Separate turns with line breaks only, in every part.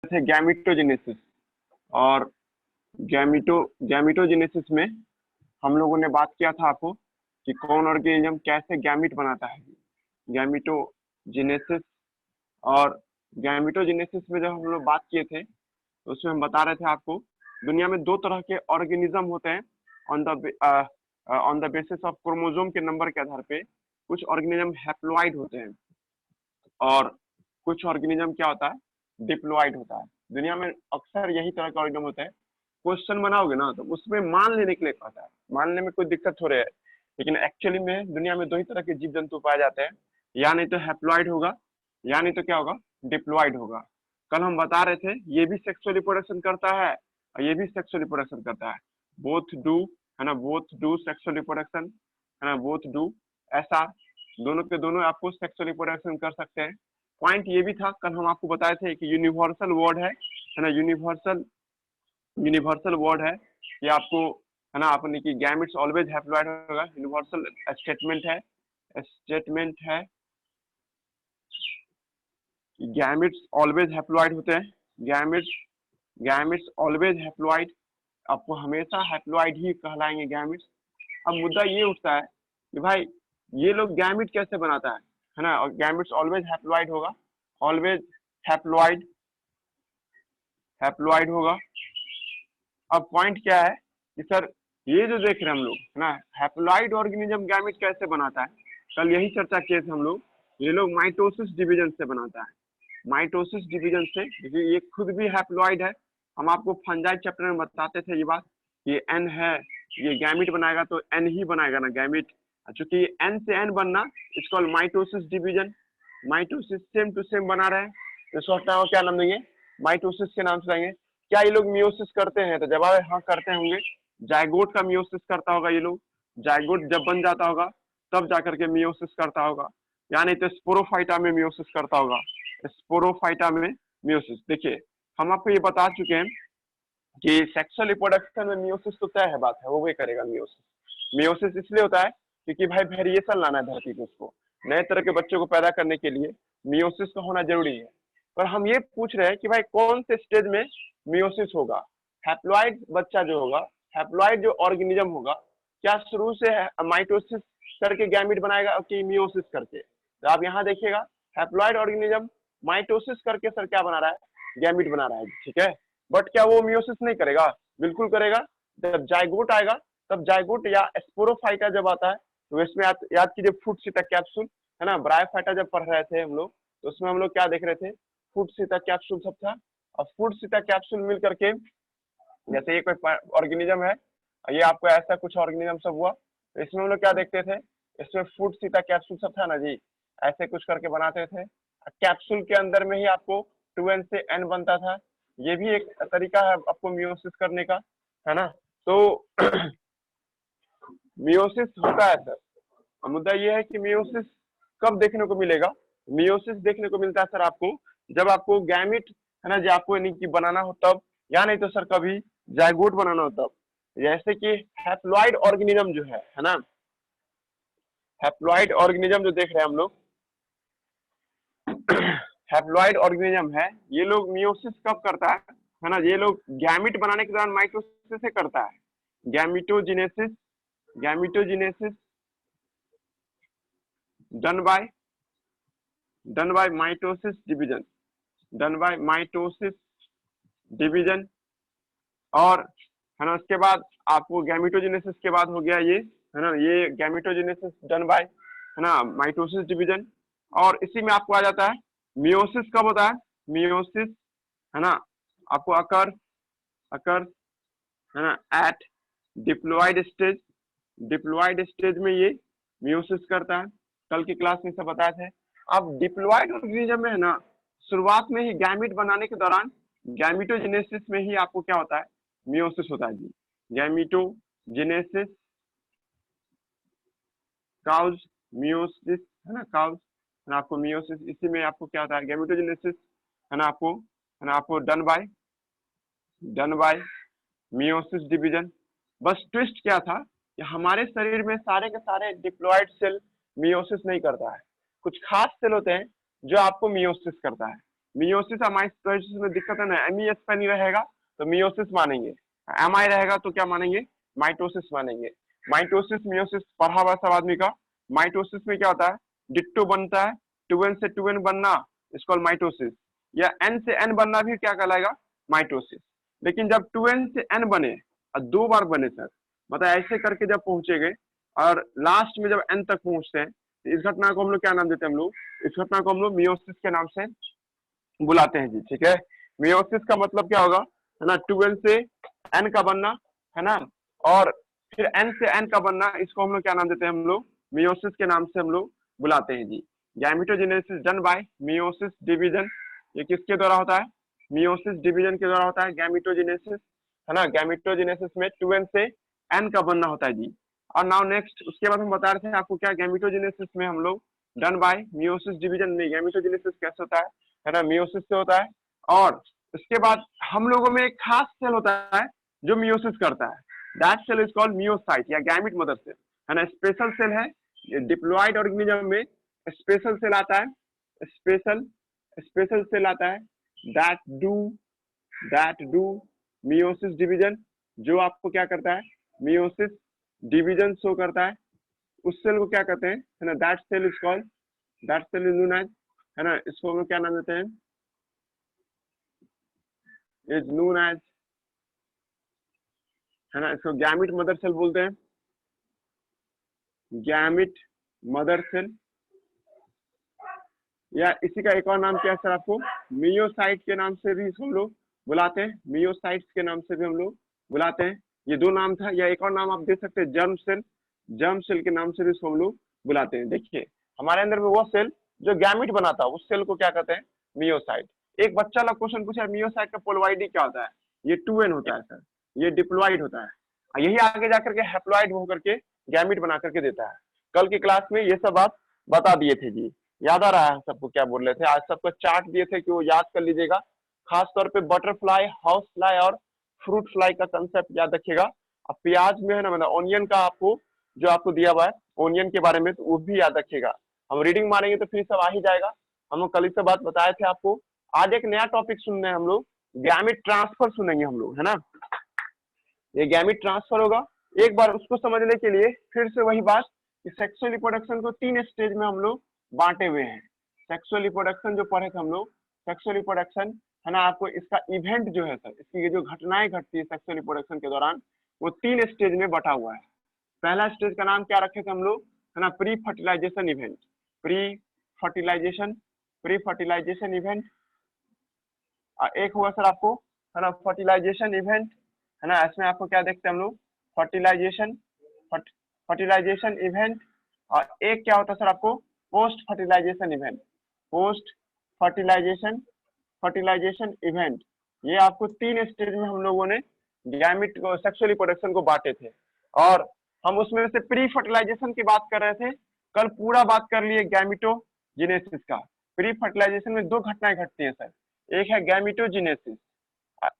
थे गैमिटोजेनेसिस। और गैमिटोजेनेसिस में हम लोगों ने बात किया था आपको कि कौन ऑर्गेनिज्म कैसे गैमिट बनाता है। गैमिटोजेनेसिस और गैमिटोजेनेसिस में जब हम लोग बात किए थे तो उसमें हम बता रहे थे आपको दुनिया में दो तरह के ऑर्गेनिज्म होते हैं on the basis of chromosome के नंबर के आधार पे। कुछ ऑर्गेनिज्म हैप्लॉइड होते हैं और कुछ ऑर्गेनिज्म क्या होता है, डिप्लॉइड होता है। दुनिया में अक्सर यही तरह का ऑर्गेनिज्म होता है। क्वेश्चन बनाओगे ना तो उसमें मान लेने के लिए कहता है, मानने में कोई दिक्कत हो रही है, लेकिन एक्चुअली में दुनिया में दो ही तरह के जीव जंतु पाए जाते हैं, या नहीं तो हैप्लॉइड होगा या नहीं तो क्या होगा, डिप्लॉइड होगा। कल हम बता रहे थे ये भी सेक्सुअल रिप्रोडक्शन करता है और ये भी सेक्सुअल रिप्रोडक्शन करता है, बोथ डू, है ना, बोथ डू सेक्सुअल रिप्रोडक्शन, है ना, बोथ डू, ऐसा दोनों के दोनों आपको सेक्सुअल रिप्रोडक्शन कर सकते हैं। पॉइंट ये भी था, कल हम आपको बताए थे कि यूनिवर्सल वर्ड है ना, यूनिवर्सल वर्ड है कि आपको, है ना, अपने की गैमेट्स ऑलवेज हैप्लॉइड होगा। यूनिवर्सल स्टेटमेंट है गैमेट्स ऑलवेज हैप्लॉइड होते हैं। गैमेट्स ऑलवेज हैप्लॉइड, आपको हमेशा हैप्लॉइड ही कहलाएंगे गैमेट्स। अब मुद्दा ये उठता है कि भाई ये लोग गैमेट कैसे बनाता है ना, और गैमेट्स ऑलवेज हैप्लॉइड होगा, ऑलवेज हैप्लॉइड होगा। अब पॉइंट क्या है कि सर ये जो देख रहे हैं हम लोग, है ना, हैप्लॉइड ऑर्गेनिज्म गैमेट कैसे बनाता है, कल यही चर्चा किए थे हम लोग। ये लोग माइटोसिस डिवीजन से बनाता है, माइटोसिस डिवीजन से, क्योंकि ये खुद भी हैप्लॉइड है। हम आपको फंजाई चैप्टर में बताते थे ये बात, ये एन है, ये गैमेट बनाएगा तो एन ही बनाएगा ना गैमेट, चूंकि एन से एन बनना इसको mitosis division, mitosis same to same बना रहे हैं तो सोचता है क्या नाम देंगे, माइटोसिस के नाम से लाएंगे। क्या ये लोग मियोसिस करते हैं, तो जवाब है हाँ करते होंगे। जायगोट का मियोसिस करता होगा ये लोग, जायगोट जब बन जाता होगा तब जाकर के मियोसिस करता होगा, या नहीं तो स्पोरोफाइटा में मियोसिस करता होगा, स्पोरोफाइटा में मियोसिस। देखिए हम आपको ये बता चुके हैं कि सेक्सुअल रिप्रोडक्शन में मियोसिस तो तय है, बात है वो भी करेगा मियोसिस। मियोसिस इसलिए होता है क्योंकि भाई वेरिएशन लाना है धरती पे, उसको नए तरह के बच्चों को पैदा करने के लिए मियोसिस का होना जरूरी है। पर हम ये पूछ रहे हैं कि भाई कौन से स्टेज में मियोसिस होगा। हैप्लॉइड बच्चा जो होगा, हैप्लॉइड जो ऑर्गेनिज्म होगा, क्या शुरू से माइटोसिस करके गैमेट बनाएगा कि मियोसिस करके। तो आप यहाँ देखिएगा हैप्लॉइड ऑर्गेनिज्म माइटोसिस करके सर क्या बना रहा है, गैमेट बना रहा है, ठीक है। बट क्या वो मियोसिस नहीं करेगा, बिल्कुल करेगा। जब जायगोट आएगा तब जायगोट या स्पोरोफाइटा जब आता है तो इसमें याद कीजिए फूट सीता कैप्सूल, है ना, ब्रायोफाइटा जब पढ़ रहे थे हम लोग तो उसमें हम लोग क्या देख रहे थे, फूट सीता कैप्सूल सब था। और फूट सीता कैप्सूल मिल करके जैसे ये कोई ऑर्गेनिज्म है, ये आपको ऐसा कुछ ऑर्गेनिज्म सब हुआ, तो इसमें हम लोग क्या देखते थे, इसमें फूट सीता कैप्सूल सब था ना जी, ऐसे कुछ करके बनाते थे। कैप्सूल के अंदर में ही आपको 2n से n बनता था। ये भी एक तरीका है आपको मियोसिस करने का, है ना। तो मियोसिस होता है सर। मुद्दा ये है कि मियोसिस कब देखने को मिलेगा, मियोसिस देखने को मिलता है सर आपको जब आपको गैमेट, है ना, जो आपको यानी कि बनाना हो तब, या नहीं तो सर कभी जायगोट बनाना हो तब। जैसे कि हैप्लॉइड ऑर्गेनिज्म जो है ना, हैप्लॉइड ऑर्गेनिज्म जो देख रहे हैं हम लोग, हैप्लॉइड ऑर्गेनिज्म है, ये लोग मियोसिस कब करता है ना, ये लोग गैमेट बनाने के दौरान माइटोसिस से करता है। Gametogenesis, gametogenesis done by mitosis division, done by mitosis division. और है ना उसके बाद आपको गैमिटोजेनेसिस के बाद हो गया ये, है ना, ये गैमिटोजेनेसिस डन बाय, है ना, माइटोसिस डिवीजन। और इसी में आपको आ जाता है मियोसिस कब होता है, मियोसिस, है ना, आपको अकर है ना at diploid stage, diploid stage में ये मियोसिस करता है। कल की क्लास में सब बताए थे। अब डिप्लॉइड ऑर्गेनिज्म में है ना, शुरुआत में ही गैमेट बनाने के दौरान गैमिटोजेनेसिस में ही आपको क्या होता है, मियोसिस होता है जी। गैमिटोजेनेसिस काउज मियोसिस, है ना, काउज, है ना, आपको मियोसिस, इसी में आपको क्या होता है गैमिटोजेनेसिस, है ना, आपको डन बाय मियोसिस डिवीजन। बस ट्विस्ट क्या था कि हमारे शरीर में सारे के सारे डिप्लॉइड सेल मियोसिस नहीं करता है, कुछ खास सेल होते हैं जो आपको मियोसिस करता है। मियोसिस और माइटोसिस में दिक्कत है ना, एमईएस पे नहीं रहेगा तो मियोसिस मानेंगे, एमआई रहेगा तो क्या मानेंगे, माइटोसिस मानेंगे। माइटोसिस मियोसिस पढ़ा हुआ सब आदमी का। माइटोसिस में क्या होता है, डिट्टो बनता है, 2n से 2n बनना इसको माइटोसिस, या n से n बनना भी क्या कहलाएगा, माइटोसिस। लेकिन जब 2n से n बने और 2 बार बने सर, मतलब ऐसे करके जब पहुंचेंगे और लास्ट में जब n तक पहुंचते हैं, तो इस घटना को हम लोग क्या नाम देते हैं, हम लोग इस घटना को हम लोग मियोसिस के नाम से बुलाते हैं जी। ठीक है, मियोसिस का मतलब क्या होगा, है ना, 2n से n का बनना, है ना, और फिर n से n का बनना, इसको हम लोग क्या नाम देते हैं, हम लोग मियोसिस के नाम से हम लोग बुलाते हैं जी। Gametogenesis done by meiosis division, ये किसके द्वारा होता है, मियोसिस डिवीजन के द्वारा होता है गैमेटोजेनेसिस, है ना। गैमेटोजेनेसिस में 2n से n का बनना होता है जी। और नाउ नेक्स्ट, उसके बाद हम बता रहे थे आपको क्या, गैमेटोजेनेसिस में हम लोग डन बाय मियोसिस डिवीजन में गैमेटोजेनेसिस कैसे होता है ना, मियोसिस से होता है। और उसके बाद हम लोगों में एक खास सेल होता है जो मियोसिस करता है, that cell is called meiocyte या गैमेट मदर सेल, है ना। स्पेशल सेल है, ये डिप्लॉयड ऑर्गेनिज्म में स्पेशल सेल आता है, स्पेशल स्पेशल सेल आता है दैट डू मियोसिस डिवीजन, जो आपको क्या करता है, मियोसिस डिवीजन शो करता है। उस सेल को क्या कहते हैं, है ना, that cell is called, that cell is known as, है ना, इसको हम लोग क्या नाम देते हैं, इज नोन एज, है ना, इसको गैमेट मदर सेल बोलते हैं, गैमेट मदर सेल, या इसी का एक और नाम क्या है सर, आपको मियोसाइट के नाम से भी इसको हम लोग बुलाते हैं, मियोसाइट्स के नाम से भी हम लोग बुलाते हैं। ये दो नाम था, या एक और नाम आप दे सकते हैं जर्म सेल, जर्म सेल के नाम से भी इसको हम लोग बुलाते हैं। देखिए हमारे अंदर में वो सेल जो गैमेट बनाता है, उस सेल को क्या कहते हैं, मियोसाइट। एक बच्चा लोग क्वेश्चन पूछा मियोसाइट का पोलवाइडी क्या होता है, ये 2n होता है सर, ये डिप्लॉइड होता है, यही आगे जाकर के हैप्लॉइड होकर के गैमेट बना करके देता है। कल की क्लास में ये सब बात बता दिए थे जी, याद आ रहा है सबको क्या बोल रहे थे, आज सबको चार्ट दिए थे कि वो याद कर लीजिएगा। खास तौर पे बटरफ्लाई, हाउस फ्लाई और फ्रूट फ्लाई का कंसेप्ट याद रखिएगा। अब प्याज में है ना, मतलब ऑनियन का आपको जो आपको दिया हुआ है ऑनियन के बारे में, तो वो भी याद रखिएगा। हम रीडिंग मारेंगे तो फिर सब आ ही जाएगा। हम लोग कल ही से बात बताए थे आपको। आज एक नया टॉपिक सुन रहे हैं हम लोग, गैमेट ट्रांसफर सुनेंगे हम लोग, है ना। ये गैमेट ट्रांसफर होगा। एक बार उसको समझने के लिए फिर से वही बात, सेक्सुअल रिप्रोडक्शन को 3 स्टेज में हम लोग बांटे हुए हैं। सेक्सुअल रिप्रोडक्शन जो पढ़े थे हम लोग, सेक्सुअल रिप्रोडक्शन, है ना, आपको इसका इवेंट जो है सर, इसकी ये जो घटनाएं घटती है सेक्सुअल रिप्रोडक्शन के दौरान, वो 3 स्टेज में बटा हुआ है। पहला स्टेज का नाम क्या रखे थे हम लोग, है ना, pre fertilization event, pre fertilization, pre fertilization event. एक हुआ सर आपको, है ना, फर्टिलाइजेशन इवेंट, है ना, इसमें आपको क्या देखते हैं हम लोग, फर्टिलाइजेशन, फर्टिलाइजेशन इवेंट। और एक क्या होता है सर आपको, post fertilization event, post fertilization, fertilization event. ये आपको 3 स्टेज में हम लोगों ने गैमेट को, सेक्सुअल रिप्रोडक्शन को बांटे थे। और हम उसमें से प्री फर्टिलाइजेशन की बात कर रहे थे, कल पूरा बात कर लिए गैमेटोजेनेसिस का। प्री फर्टिलाइजेशन में 2 घटनाएं घटती हैं सर, एक है गैमेटोजेनेसिस,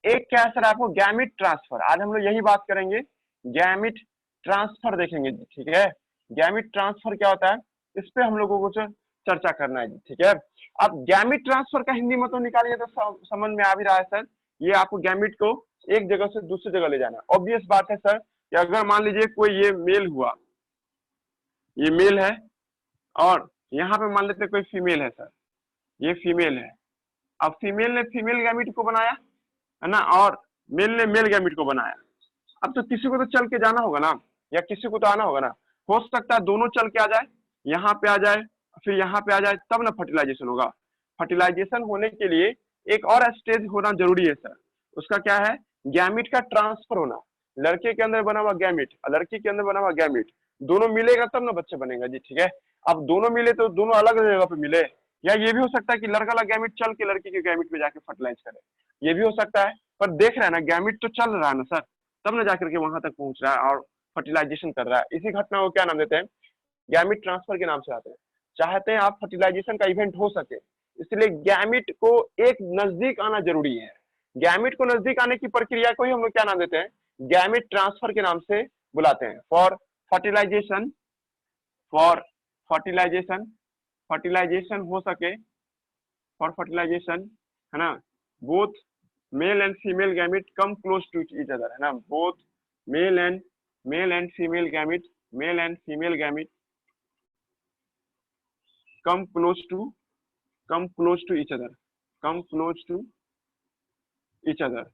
एक क्या है सर आपको, गैमेट ट्रांसफर। आज हम लोग यही बात करेंगे, गैमेट ट्रांसफर देखेंगे जी। ठीक है, गैमेट ट्रांसफर क्या होता है, इस पे हम लोगों को चर्चा करना है जी। ठीक है, अब गैमेट ट्रांसफर का हिंदी मतलब निकालिए तो समझ में आ भी रहा है सर। ये आपको गैमेट को एक जगह से दूसरी जगह ले जाना है। ऑब्वियस बात है सर कि अगर मान लीजिए कोई ये मेल हुआ, ये मेल है, और यहाँ पे मान लेते हैं कोई फीमेल है सर, ये फीमेल है। अब फीमेल ने फीमेल गैमेट को बनाया, है ना, और मेल ने मेल गैमेट को बनाया। अब तो किसी को तो चल के जाना होगा ना, या किसी को तो आना होगा ना। हो सकता है दोनों चल के आ जाए, यहाँ पे आ जाए, फिर यहाँ पे आ जाए, तब ना फर्टिलाइजेशन होगा। फर्टिलाइजेशन होने के लिए एक और स्टेज होना जरूरी है सर, उसका क्या है, गैमेट का ट्रांसफर होना। लड़के के अंदर बना हुआ गैमेट और लड़की के अंदर बना हुआ गैमेट दोनों मिलेगा तब ना बच्चे बनेगा जी। ठीक है, अब दोनों मिले तो दोनों अलग जगह पे मिले, या ये भी हो सकता है कि लड़का वाला गैमेट चल के लड़की के गैमेट में जाके फर्टिलाइज करे, ये भी हो सकता है। पर देख रहे हैं ना, गैमेट तो चल रहा है ना सर, तब ना जाकर के वहां तक पहुंच रहा है और फर्टिलाइजेशन कर रहा है। इसी घटना को क्या नाम देते हैं, गैमेट ट्रांसफर के नाम से आते हैं। चाहते हैं आप फर्टिलाइजेशन का इवेंट हो सके, इसलिए गैमेट को एक नजदीक आना जरूरी है। गैमेट को नजदीक आने की प्रक्रिया को ही हम लोग क्या नाम देते हैं, गैमेट ट्रांसफर के नाम से बुलाते हैं। For fertilization, for fertilization, fertilization हो सके, फॉर फर्टिलाइजेशन है ना, both male and female gamete come close to each other, है ना, both male and female gamete, male and female gamete come close to each other, come close to each other,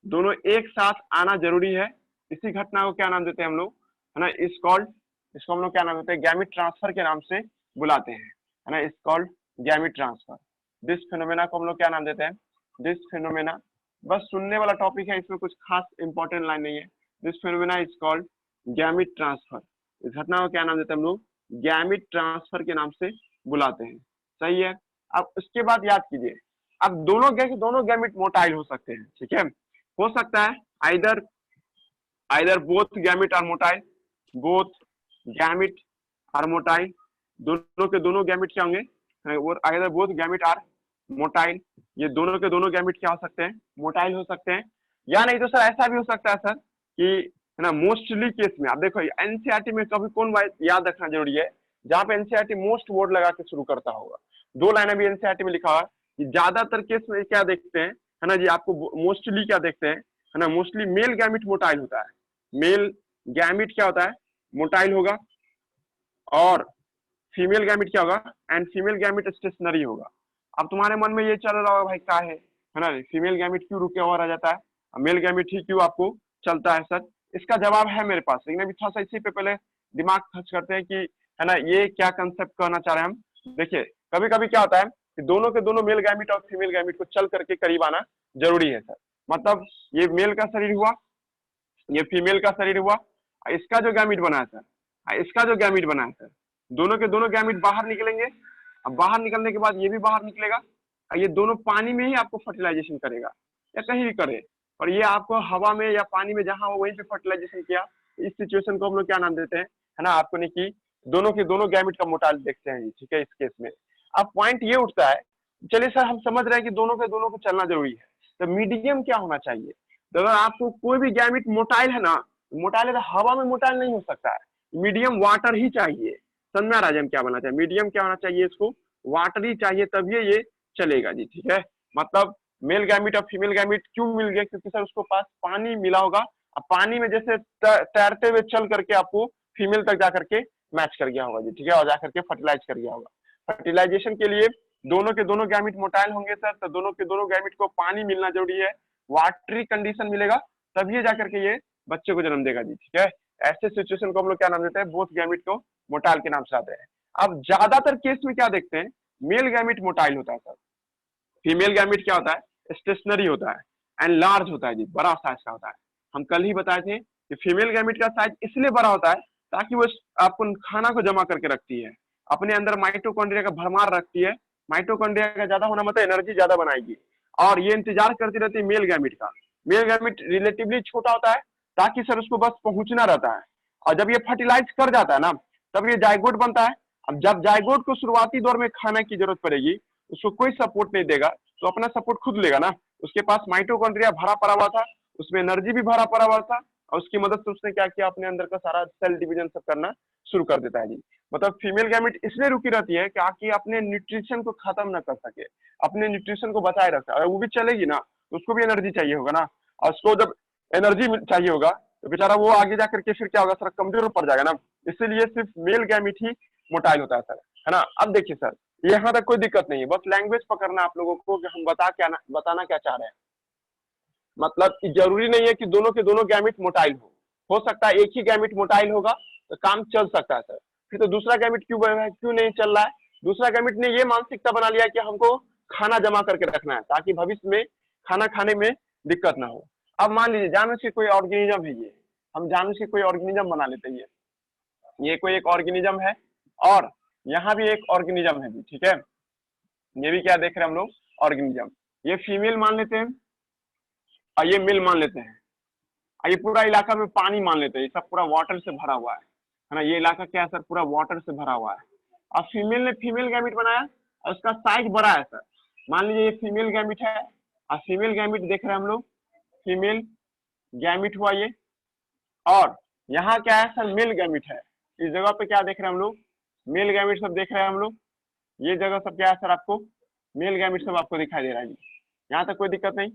दोनों एक साथ आना जरूरी है। इसी घटना को क्या नाम देते हैं हम लोग, है ना, इस कॉल्ड, इसको हम लोग क्या नाम देते हैं, गैमिट ट्रांसफर के नाम से बुलाते हैं, है ना, इस called gamete transfer. This phenomena को हम लोग क्या नाम देते हैं, दिस फिनोमेना, बस सुनने वाला टॉपिक है, इसमें कुछ खास इंपॉर्टेंट लाइन नहीं है। This phenomena is called gamete transfer, इस घटना को क्या नाम देते हैं हम लोग, गैमिट ट्रांसफर के नाम से बुलाते हैं। सही है। अब उसके बाद याद कीजिए, अब दोनों गैमिट मोटाइल हो सकते हैं, ठीक है, हो सकता है either both gamete are motile, both gamete are motile, दोनों के दोनों गैमिट क्या होंगे, और either both gamete are motile, ये दोनों के दोनों गैमिट क्या हो सकते हैं, मोटाइल हो सकते हैं। या नहीं तो सर ऐसा भी हो सकता है सर कि, है ना, मोस्टली केस में आप देखो एनसीईआरटी में कभी कौन याद रखना जरूरी है, जहां पे एनसीईआरटी मोस्ट वर्ड लगा के शुरू करता होगा, 2 लाइन अभी एनसीईआरटी में लिखा हुआ कि ज्यादातर केस में क्या देखते हैं, है ना जी, आपको मोस्टली क्या देखते हैं, है ना, मोस्टली मेल गैमिट मोटाइल होता है, मेल गैमिट क्या होता है, मोटाइल होगा, और फीमेल गैमिट क्या होगा, एंड फीमेल गैमिट स्टेशनरी होगा। अब तुम्हारे मन में ये चल रहा होगा भाई क्या है ना, फीमेल गैमिट क्यों रुके हुआ रह जाता है, मेल गैमिट ही क्यों आपको चलता है सर। इसका जवाब है मेरे पास, लेकिन अभी थोड़ा सा इसी पे पहले दिमाग खर्च करते हैं कि, है ना, ये क्या कंसेप्ट कहना चाह रहे हैं हम। देखिए कभी कभी क्या होता है कि दोनों के दोनों मेल गैमिट और फीमेल गैमिट को चल करके करीब आना जरूरी है सर। मतलब ये मेल का शरीर हुआ, ये फीमेल का शरीर हुआ, इसका जो गैमिट बना है सर, इसका जो गैमिट बना है सर, दोनों के दोनों गैमिट बाहर निकलेंगे। अब बाहर निकलने के बाद ये भी बाहर निकलेगा, ये दोनों पानी में ही आपको फर्टिलाइजेशन करेगा या कहीं भी करे, और ये आपको हवा में या पानी में जहां हो वहीं पे फर्टिलाइजेशन किया। इस सिचुएशन को हम लोग क्या नाम देते हैं, है ना, आपको नहीं कि दोनों के दोनों गैमिट का मोटाइल देखते हैं, ठीक है। इस केस में अब पॉइंट ये उठता है, चलिए सर हम समझ रहे हैं कि दोनों के दोनों को चलना जरूरी है, तो मीडियम क्या होना चाहिए। तो अगर आपको कोई भी गैमिट मोटाइल है ना, मोटाइल है तो हवा में मोटाइल नहीं हो सकता है, मीडियम वाटर ही चाहिए। समझ में आ रहा है हम क्या बनना चाहिए, मीडियम क्या होना चाहिए, इसको वाटर ही चाहिए, तभी ये चलेगा जी, ठीक है। मतलब मेल गैमिट और फीमेल गैमिट क्यों मिल गए, क्योंकि सर उसको पास पानी मिला होगा, अब पानी में जैसे तैरते हुए चल करके आपको फीमेल तक जाकर के मैच कर गया होगा जी, ठीक है, और जाकर के फर्टिलाइज कर गया होगा। फर्टिलाइजेशन के लिए दोनों के दोनों गैमिट मोटाइल होंगे सर, तो दोनों के दोनों गैमिट को पानी मिलना जरूरी है, वाटरी कंडीशन मिलेगा तभी जाकर के ये बच्चे को जन्म देगा जी, ठीक है। ऐसे सिचुएशन को हम लोग क्या नाम देते हैं, बोथ गैमिट को मोटाइल के नाम से आते हैं। अब ज्यादातर केस में क्या देखते हैं, मेल गैमिट मोटाइल होता है सर, फीमेल गैमिट क्या होता है, स्टेशनरी होता है एंड लार्ज होता है जी, बड़ा साइज का होता है। हम कल ही बताए थे कि फीमेल गैमिट का साइज इसलिए बड़ा होता है ताकि वो आपको खाना को जमा करके रखती है, अपने अंदर माइटोकॉन्ड्रिया का भरमार रखती है, माइटोकॉन्ड्रिया का ज्यादा होना मतलब एनर्जी ज्यादा बनाएगी, और ये इंतजार करती रहती है मेल गैमिट का। मेल गैमिट रिलेटिवली छोटा होता है ताकि सर उसको बस पहुंचना रहता है, और जब ये फर्टिलाइज कर जाता है ना, तब ये जाइगोट बनता है। अब जब जाइगोट को शुरुआती दौर में खाने की जरूरत पड़ेगी, उसको कोई सपोर्ट नहीं देगा, तो अपना सपोर्ट खुद लेगा ना। उसके पास माइटोकॉन्ड्रिया भरा पड़ा हुआ था, उसमें एनर्जी भी भरा पड़ा हुआ था, और उसकी मदद से उसने क्या किया, अपने अंदर का सारा सेल डिवीजन सब करना शुरू कर देता है जी। मतलब फीमेल गैमिट इसलिए रुकी रहती है कि अपने न्यूट्रिशन को खत्म ना कर सके, अपने न्यूट्रिशन को बचाए रखे। अगर वो भी चलेगी ना तो उसको भी एनर्जी चाहिए होगा ना, और उसको जब एनर्जी चाहिए होगा तो बेचारा वो आगे जाकर के फिर क्या होगा सर, कमजोर पड़ जाएगा ना। इसीलिए सिर्फ मेल गैमिट ही मोटाइल होता है सर, है ना। अब देखिए सर, यहाँ तक कोई दिक्कत नहीं है, बस लैंग्वेज पकड़ना आप लोगों को कि हम बताना क्या चाह रहे हैं। मतलब कि जरूरी नहीं है कि दोनों के दोनों गैमिट मोटाइल हो सकता है एक ही गैमिट मोटाइल होगा तो काम चल सकता है सर। फिर तो दूसरा गैमिट क्यों नहीं चल रहा है, दूसरा गैमिट ने ये मानसिकता बना लिया कि हमको खाना जमा करके रखना है ताकि भविष्य में खाना खाने में दिक्कत ना हो। अब मान लीजिए जानवर से कोई ऑर्गेनिज्म है, ये हम जानवर से कोई ऑर्गेनिज्म बना लेते हैं, ये कोई एक ऑर्गेनिज्म है, और यहाँ भी एक ऑर्गेनिज्म है, ठीक है। ये भी क्या देख रहे हैं हम लोग, ऑर्गेनिज्म। ये फीमेल मान लेते हैं और ये मेल मान लेते हैं, और ये पूरा इलाका में पानी मान लेते हैं, ये सब पूरा वाटर से भरा हुआ है ना। ये इलाका क्या है सर, पूरा वाटर से भरा हुआ है। और फीमेल ने फीमेल गैमिट बनाया और उसका साइज बड़ा है सर। मान लीजिए ये फीमेल गैमिट है, और फीमेल गैमिट देख रहे हैं हम लोग, फीमेल गैमिट हुआ ये, और यहाँ क्या है सर, मेल गैमिट है। इस जगह पे क्या देख रहे हैं हम लोग, मेल गैमिट सब देख रहे हैं हम लोग। ये जगह सब क्या है सर, आपको मेल गैमिट सब आपको दिखाई दे रहा है। यहाँ तक कोई दिक्कत नहीं,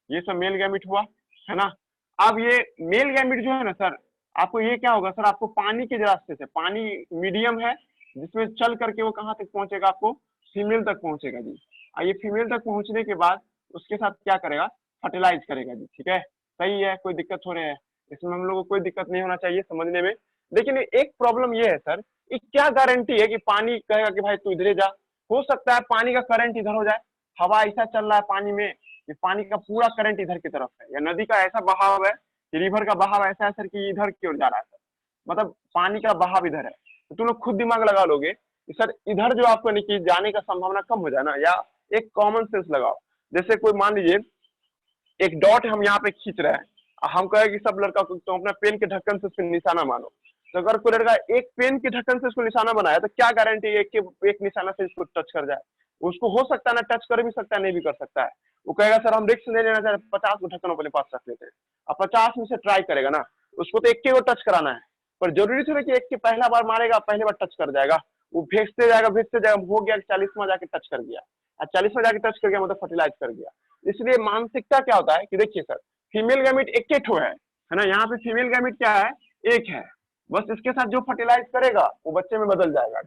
ये सब मेल गैमिट हुआ, है ना। अब ये मेल गैमिट जो है ना सर, आपको ये क्या होगा सर, आपको पानी के रास्ते से, पानी मीडियम है जिसमें चल करके वो कहाँ तक पहुंचेगा, आपको फीमेल तक पहुंचेगा जी। और ये फीमेल तक पहुंचने के बाद उसके साथ क्या करेगा, फर्टिलाइज करेगा जी, ठीक है। सही है, कोई दिक्कत हो रही है इसमें, हम लोग को कोई दिक्कत नहीं होना चाहिए समझने में। लेकिन एक प्रॉब्लम ये है सर, ये क्या गारंटी है कि पानी कहेगा कि भाई तू इधरे जा। हो सकता है पानी का करंट इधर हो जाए, हवा ऐसा चल रहा है पानी में कि पानी का पूरा करंट इधर की तरफ है, या नदी का ऐसा बहाव है कि रिवर का बहाव ऐसा है सर कि इधर की ओर जा रहा है सर, मतलब पानी का बहाव इधर है। तो तुम लोग खुद दिमाग लगा लोगे कि सर इधर जो आपको नहीं जाने का संभावना कम हो जाए ना, या एक कॉमन सेंस लगाओ। जैसे कोई मान लीजिए एक डॉट हम यहाँ पे खींच रहे हैं, हम कहे कि सब लड़का को तो अपना पेन के ढक्कन से उसको निशाना मानो। तो अगर कोई लड़का एक पेन के ढक्कन से उसको निशाना बनाया तो क्या गारंटी है कि एक निशाना से इसको टच कर जाए। उसको हो सकता है ना टच कर भी सकता है, नहीं भी कर सकता है। वो कहेगा सर हम रिस्क नहीं लेना चाहते, 50 को ढक्कन अपने पास रख लेते हैं। अब 50 में से ट्राई करेगा ना, उसको तो एक के वो टच कराना है, पर जरूरी थोड़ा कि एक के पहला बार मारेगा पहले बार टच कर जाएगा। वो भेजते जाएगा, हो गया 40वां जाके टच कर गया, 40वां जाके टच कर गया मतलब फर्टिलाइज कर गया। इसलिए मानसिकता क्या होता है कि देखिए सर, फीमेल गैमिट एक के ठो है ना, यहाँ पे फीमेल गैमिट क्या है, एक है, बस इसके साथ जो फर्टिलाइज करेगा वो बच्चे में बदल जाएगा।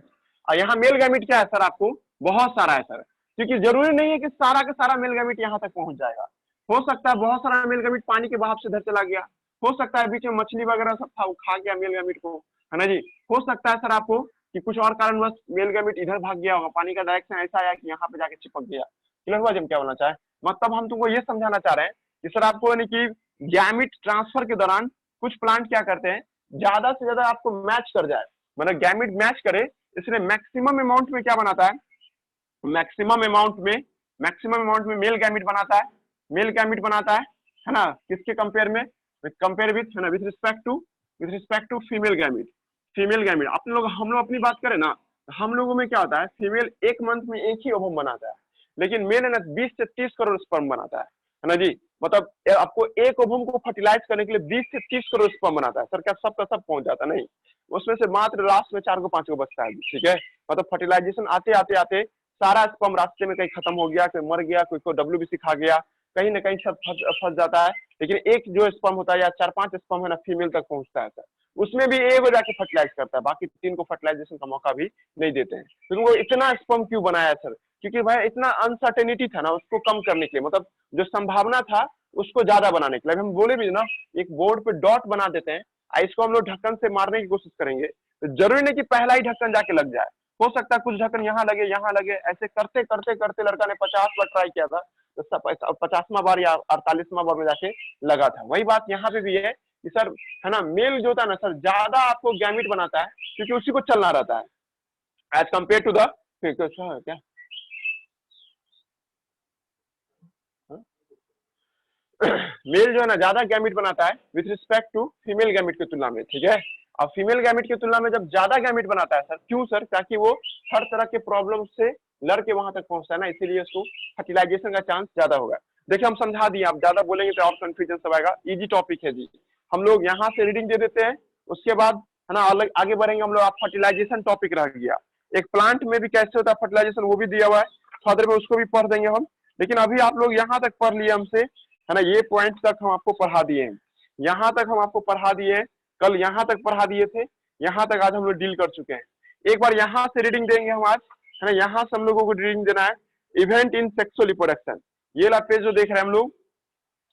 और यहाँ मेल गैमिट क्या है सर, आपको बहुत सारा है सर, क्योंकि जरूरी नहीं है कि सारा का सारा मेल गैमिट यहाँ तक पहुंच जाएगा। हो सकता है बहुत सारा मेल गैमिट पानी के बहाव से इधर चला गया, हो सकता है बीच में मछली वगैरह सब था वो खा गया मेल गैमिट को, है ना जी। हो सकता है सर आपको कि कुछ और कारणवश मेल गैमिट इधर भाग गया होगा, पानी का डायरेक्शन ऐसा आया कि यहाँ पे जाके चिपक गया। क्लियर हुआ जी हम क्या बोलना चाहे, मतलब हम तुमको ये समझाना चाह रहे हैं कि सर आपको यानी कि गैमिट ट्रांसफर के दौरान कुछ प्लांट क्या करते हैं, ज्यादा से ज्यादा आपको मैच कर जाए, मतलब गैमिट मैच करे, इसलिए मैक्सिमम अमाउंट में क्या बनाता है, मैक्सिमम अमाउंट में मेल गैमिट बनाता है, मेल गैमिट बनाता है ना, किसके कंपेयर में, कंपेयर विथ, है ना, with respect to female gamete. Female gamete आप लोग, हम लोग अपनी बात करें ना, हम लोगों में क्या होता है, फीमेल एक मंथ में एक ही ओवम बनाता है, लेकिन मेल है ना 20 से 30 करोड़ स्पर्म बनाता है ना जी। मतलब आपको एक ओवम को फर्टिलाइज करने के लिए 20 से 30 करोड़ स्पर्म बनाता है सर, क्या सब का सब पहुंच जाता नहीं, उसमें से मात्र लास्ट में 4 को 5 को बचता है, ठीक है। मतलब फर्टिलाइजेशन आते आते आते सारा स्पर्म रास्ते में कहीं खत्म हो गया, कोई मर गया, कोई को WBC खा गया, कहीं ना कहीं सब फंस जाता है, लेकिन एक जो स्पर्म होता है या 4-5 स्पर्म है ना फीमेल तक पहुंचता है सर, उसमें भी एक जाके फर्टिलाइज करता है, बाकी 3 को फर्टिलाइजेशन का मौका भी नहीं देते हैं। तो वो इतना स्पर्म क्यों बनाया सर, क्योंकि भाई इतना अनसर्टेनिटी था ना, उसको कम करने के लिए, मतलब जो संभावना था उसको ज्यादा बनाने के लिए। हम बोले भी ना, एक बोर्ड पे डॉट बना देते हैं, इसको हम लोग ढक्कन से मारने की कोशिश करेंगे, तो जरूरी नहीं कि पहला ही ढक्कन जाके लग जाए, हो सकता है कुछ ढक्कन यहाँ लगे, ऐसे करते करते करते लड़का ने 50 बार ट्राई किया था, तो 50वां बार या 48वां बार में जाके लगा था। वही बात यहाँ पे भी है कि सर, है ना, मेल जो होता है ना सर, ज्यादा आपको गैमिट बनाता है क्योंकि उसी को चलना रहता है एज कम्पेयर टू द क्या मेल जो है ना ज्यादा गैमिट बनाता है with respect to female gamete की तुलना में, ठीक है। अब फीमेल गैमिट की तुलना में जब ज्यादा गैमिट बनाता है सर, क्यों सर, ताकि वो हर तरह के प्रॉब्लम से लड़के वहां तक पहुंचता है ना, इसीलिए उसको फर्टिलाइजेशन का चांस ज्यादा होगा। देखिए हम समझा दिए, आप ज्यादा बोलेंगे तो और कंफ्यूजन सब आएगा, इजी टॉपिक है जी। हम लोग यहाँ से रीडिंग दे देते हैं, उसके बाद है ना अलग आगे बढ़ेंगे हम लोग। आप फर्टिलाइजेशन टॉपिक रह गया, एक प्लांट में भी कैसे होता है फर्टिलाइजेशन वो भी दिया हुआ है, फादर में उसको भी पढ़ देंगे हम। लेकिन अभी आप लोग यहाँ तक पढ़ लिए हमसे, है ना, ये पॉइंट तक हम आपको पढ़ा दिए हैं, यहाँ तक हम आपको पढ़ा दिए हैं, कल यहाँ तक पढ़ा दिए थे, यहाँ तक आज हम लोग डील कर चुके हैं। एक बार यहाँ से रीडिंग देंगे हम आज, है ना, यहाँ से हम लोगों को रीडिंग देना है इवेंट इन सेक्सुअल रिप्रोडक्शन। ये ला पेज जो देख रहे हैं हम लोग,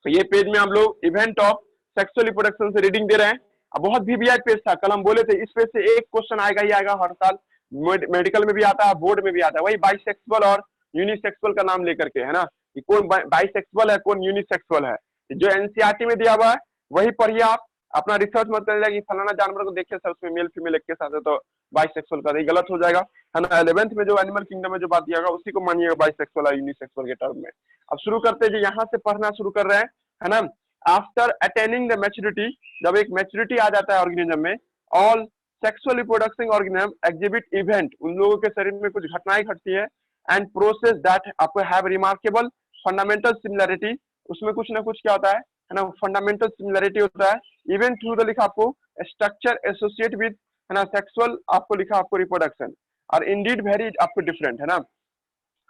तो ये पेज में हम लोग इवेंट ऑफ सेक्सुअल रिप्रोडक्शन से रीडिंग दे रहे हैं। अब बहुत VVI पेज था, कल हम बोले थे इस पेज से एक क्वेश्चन आएगा ही आएगा हर साल, मेडिकल में भी आता है, बोर्ड में भी आता है, वही बाइसेक्सुअल और यूनिसेक्सुअल का नाम लेकर के, है ना, कि कौन बाइसेक्सुअल है कौन यूनिसेक्सुअल है। जो NCERT में दिया हुआ है वही पढ़िए आप, अपना रिसर्च मत करिएगा कि फलाना जानवर को देखिए सर उसमें मेल फीमेल एक के साथ है तो बाइसेक्सुअल का, ये गलत हो जाएगा, है ना। 11th में जो एनिमल किंगडम में जो बात दिया गया उसी को मानिएगा बाइसेक्सुअल और यूनिसेक्सुअल के टर्म में। अब शुरू करते हैं, यहाँ से पढ़ना शुरू कर रहे हैं, है ना। आफ्टर अटेनिंग द मैच्योरिटी, जब एक मैच्योरिटी आ जाता है ऑर्गेनिज्म में, all sexual reproducing organism exhibit event, उन लोगों के शरीर में कुछ घटनाएं घटती है, एंड प्रोसेस दैट आपको हैव रिमार्केबल फंडामेंटल सिमिलरिटी, उसमें कुछ ना कुछ क्या होता है ना, फंडामेंटल सिमिलरिटी होता है, इवन थ्रू द लिखा आपको स्ट्रक्चर एसोसिएट विद, है ना, सेक्सुअल आपको लिखा आपको रिप्रोडक्शन, और इंडीड वेरी आपको डिफरेंट, है ना।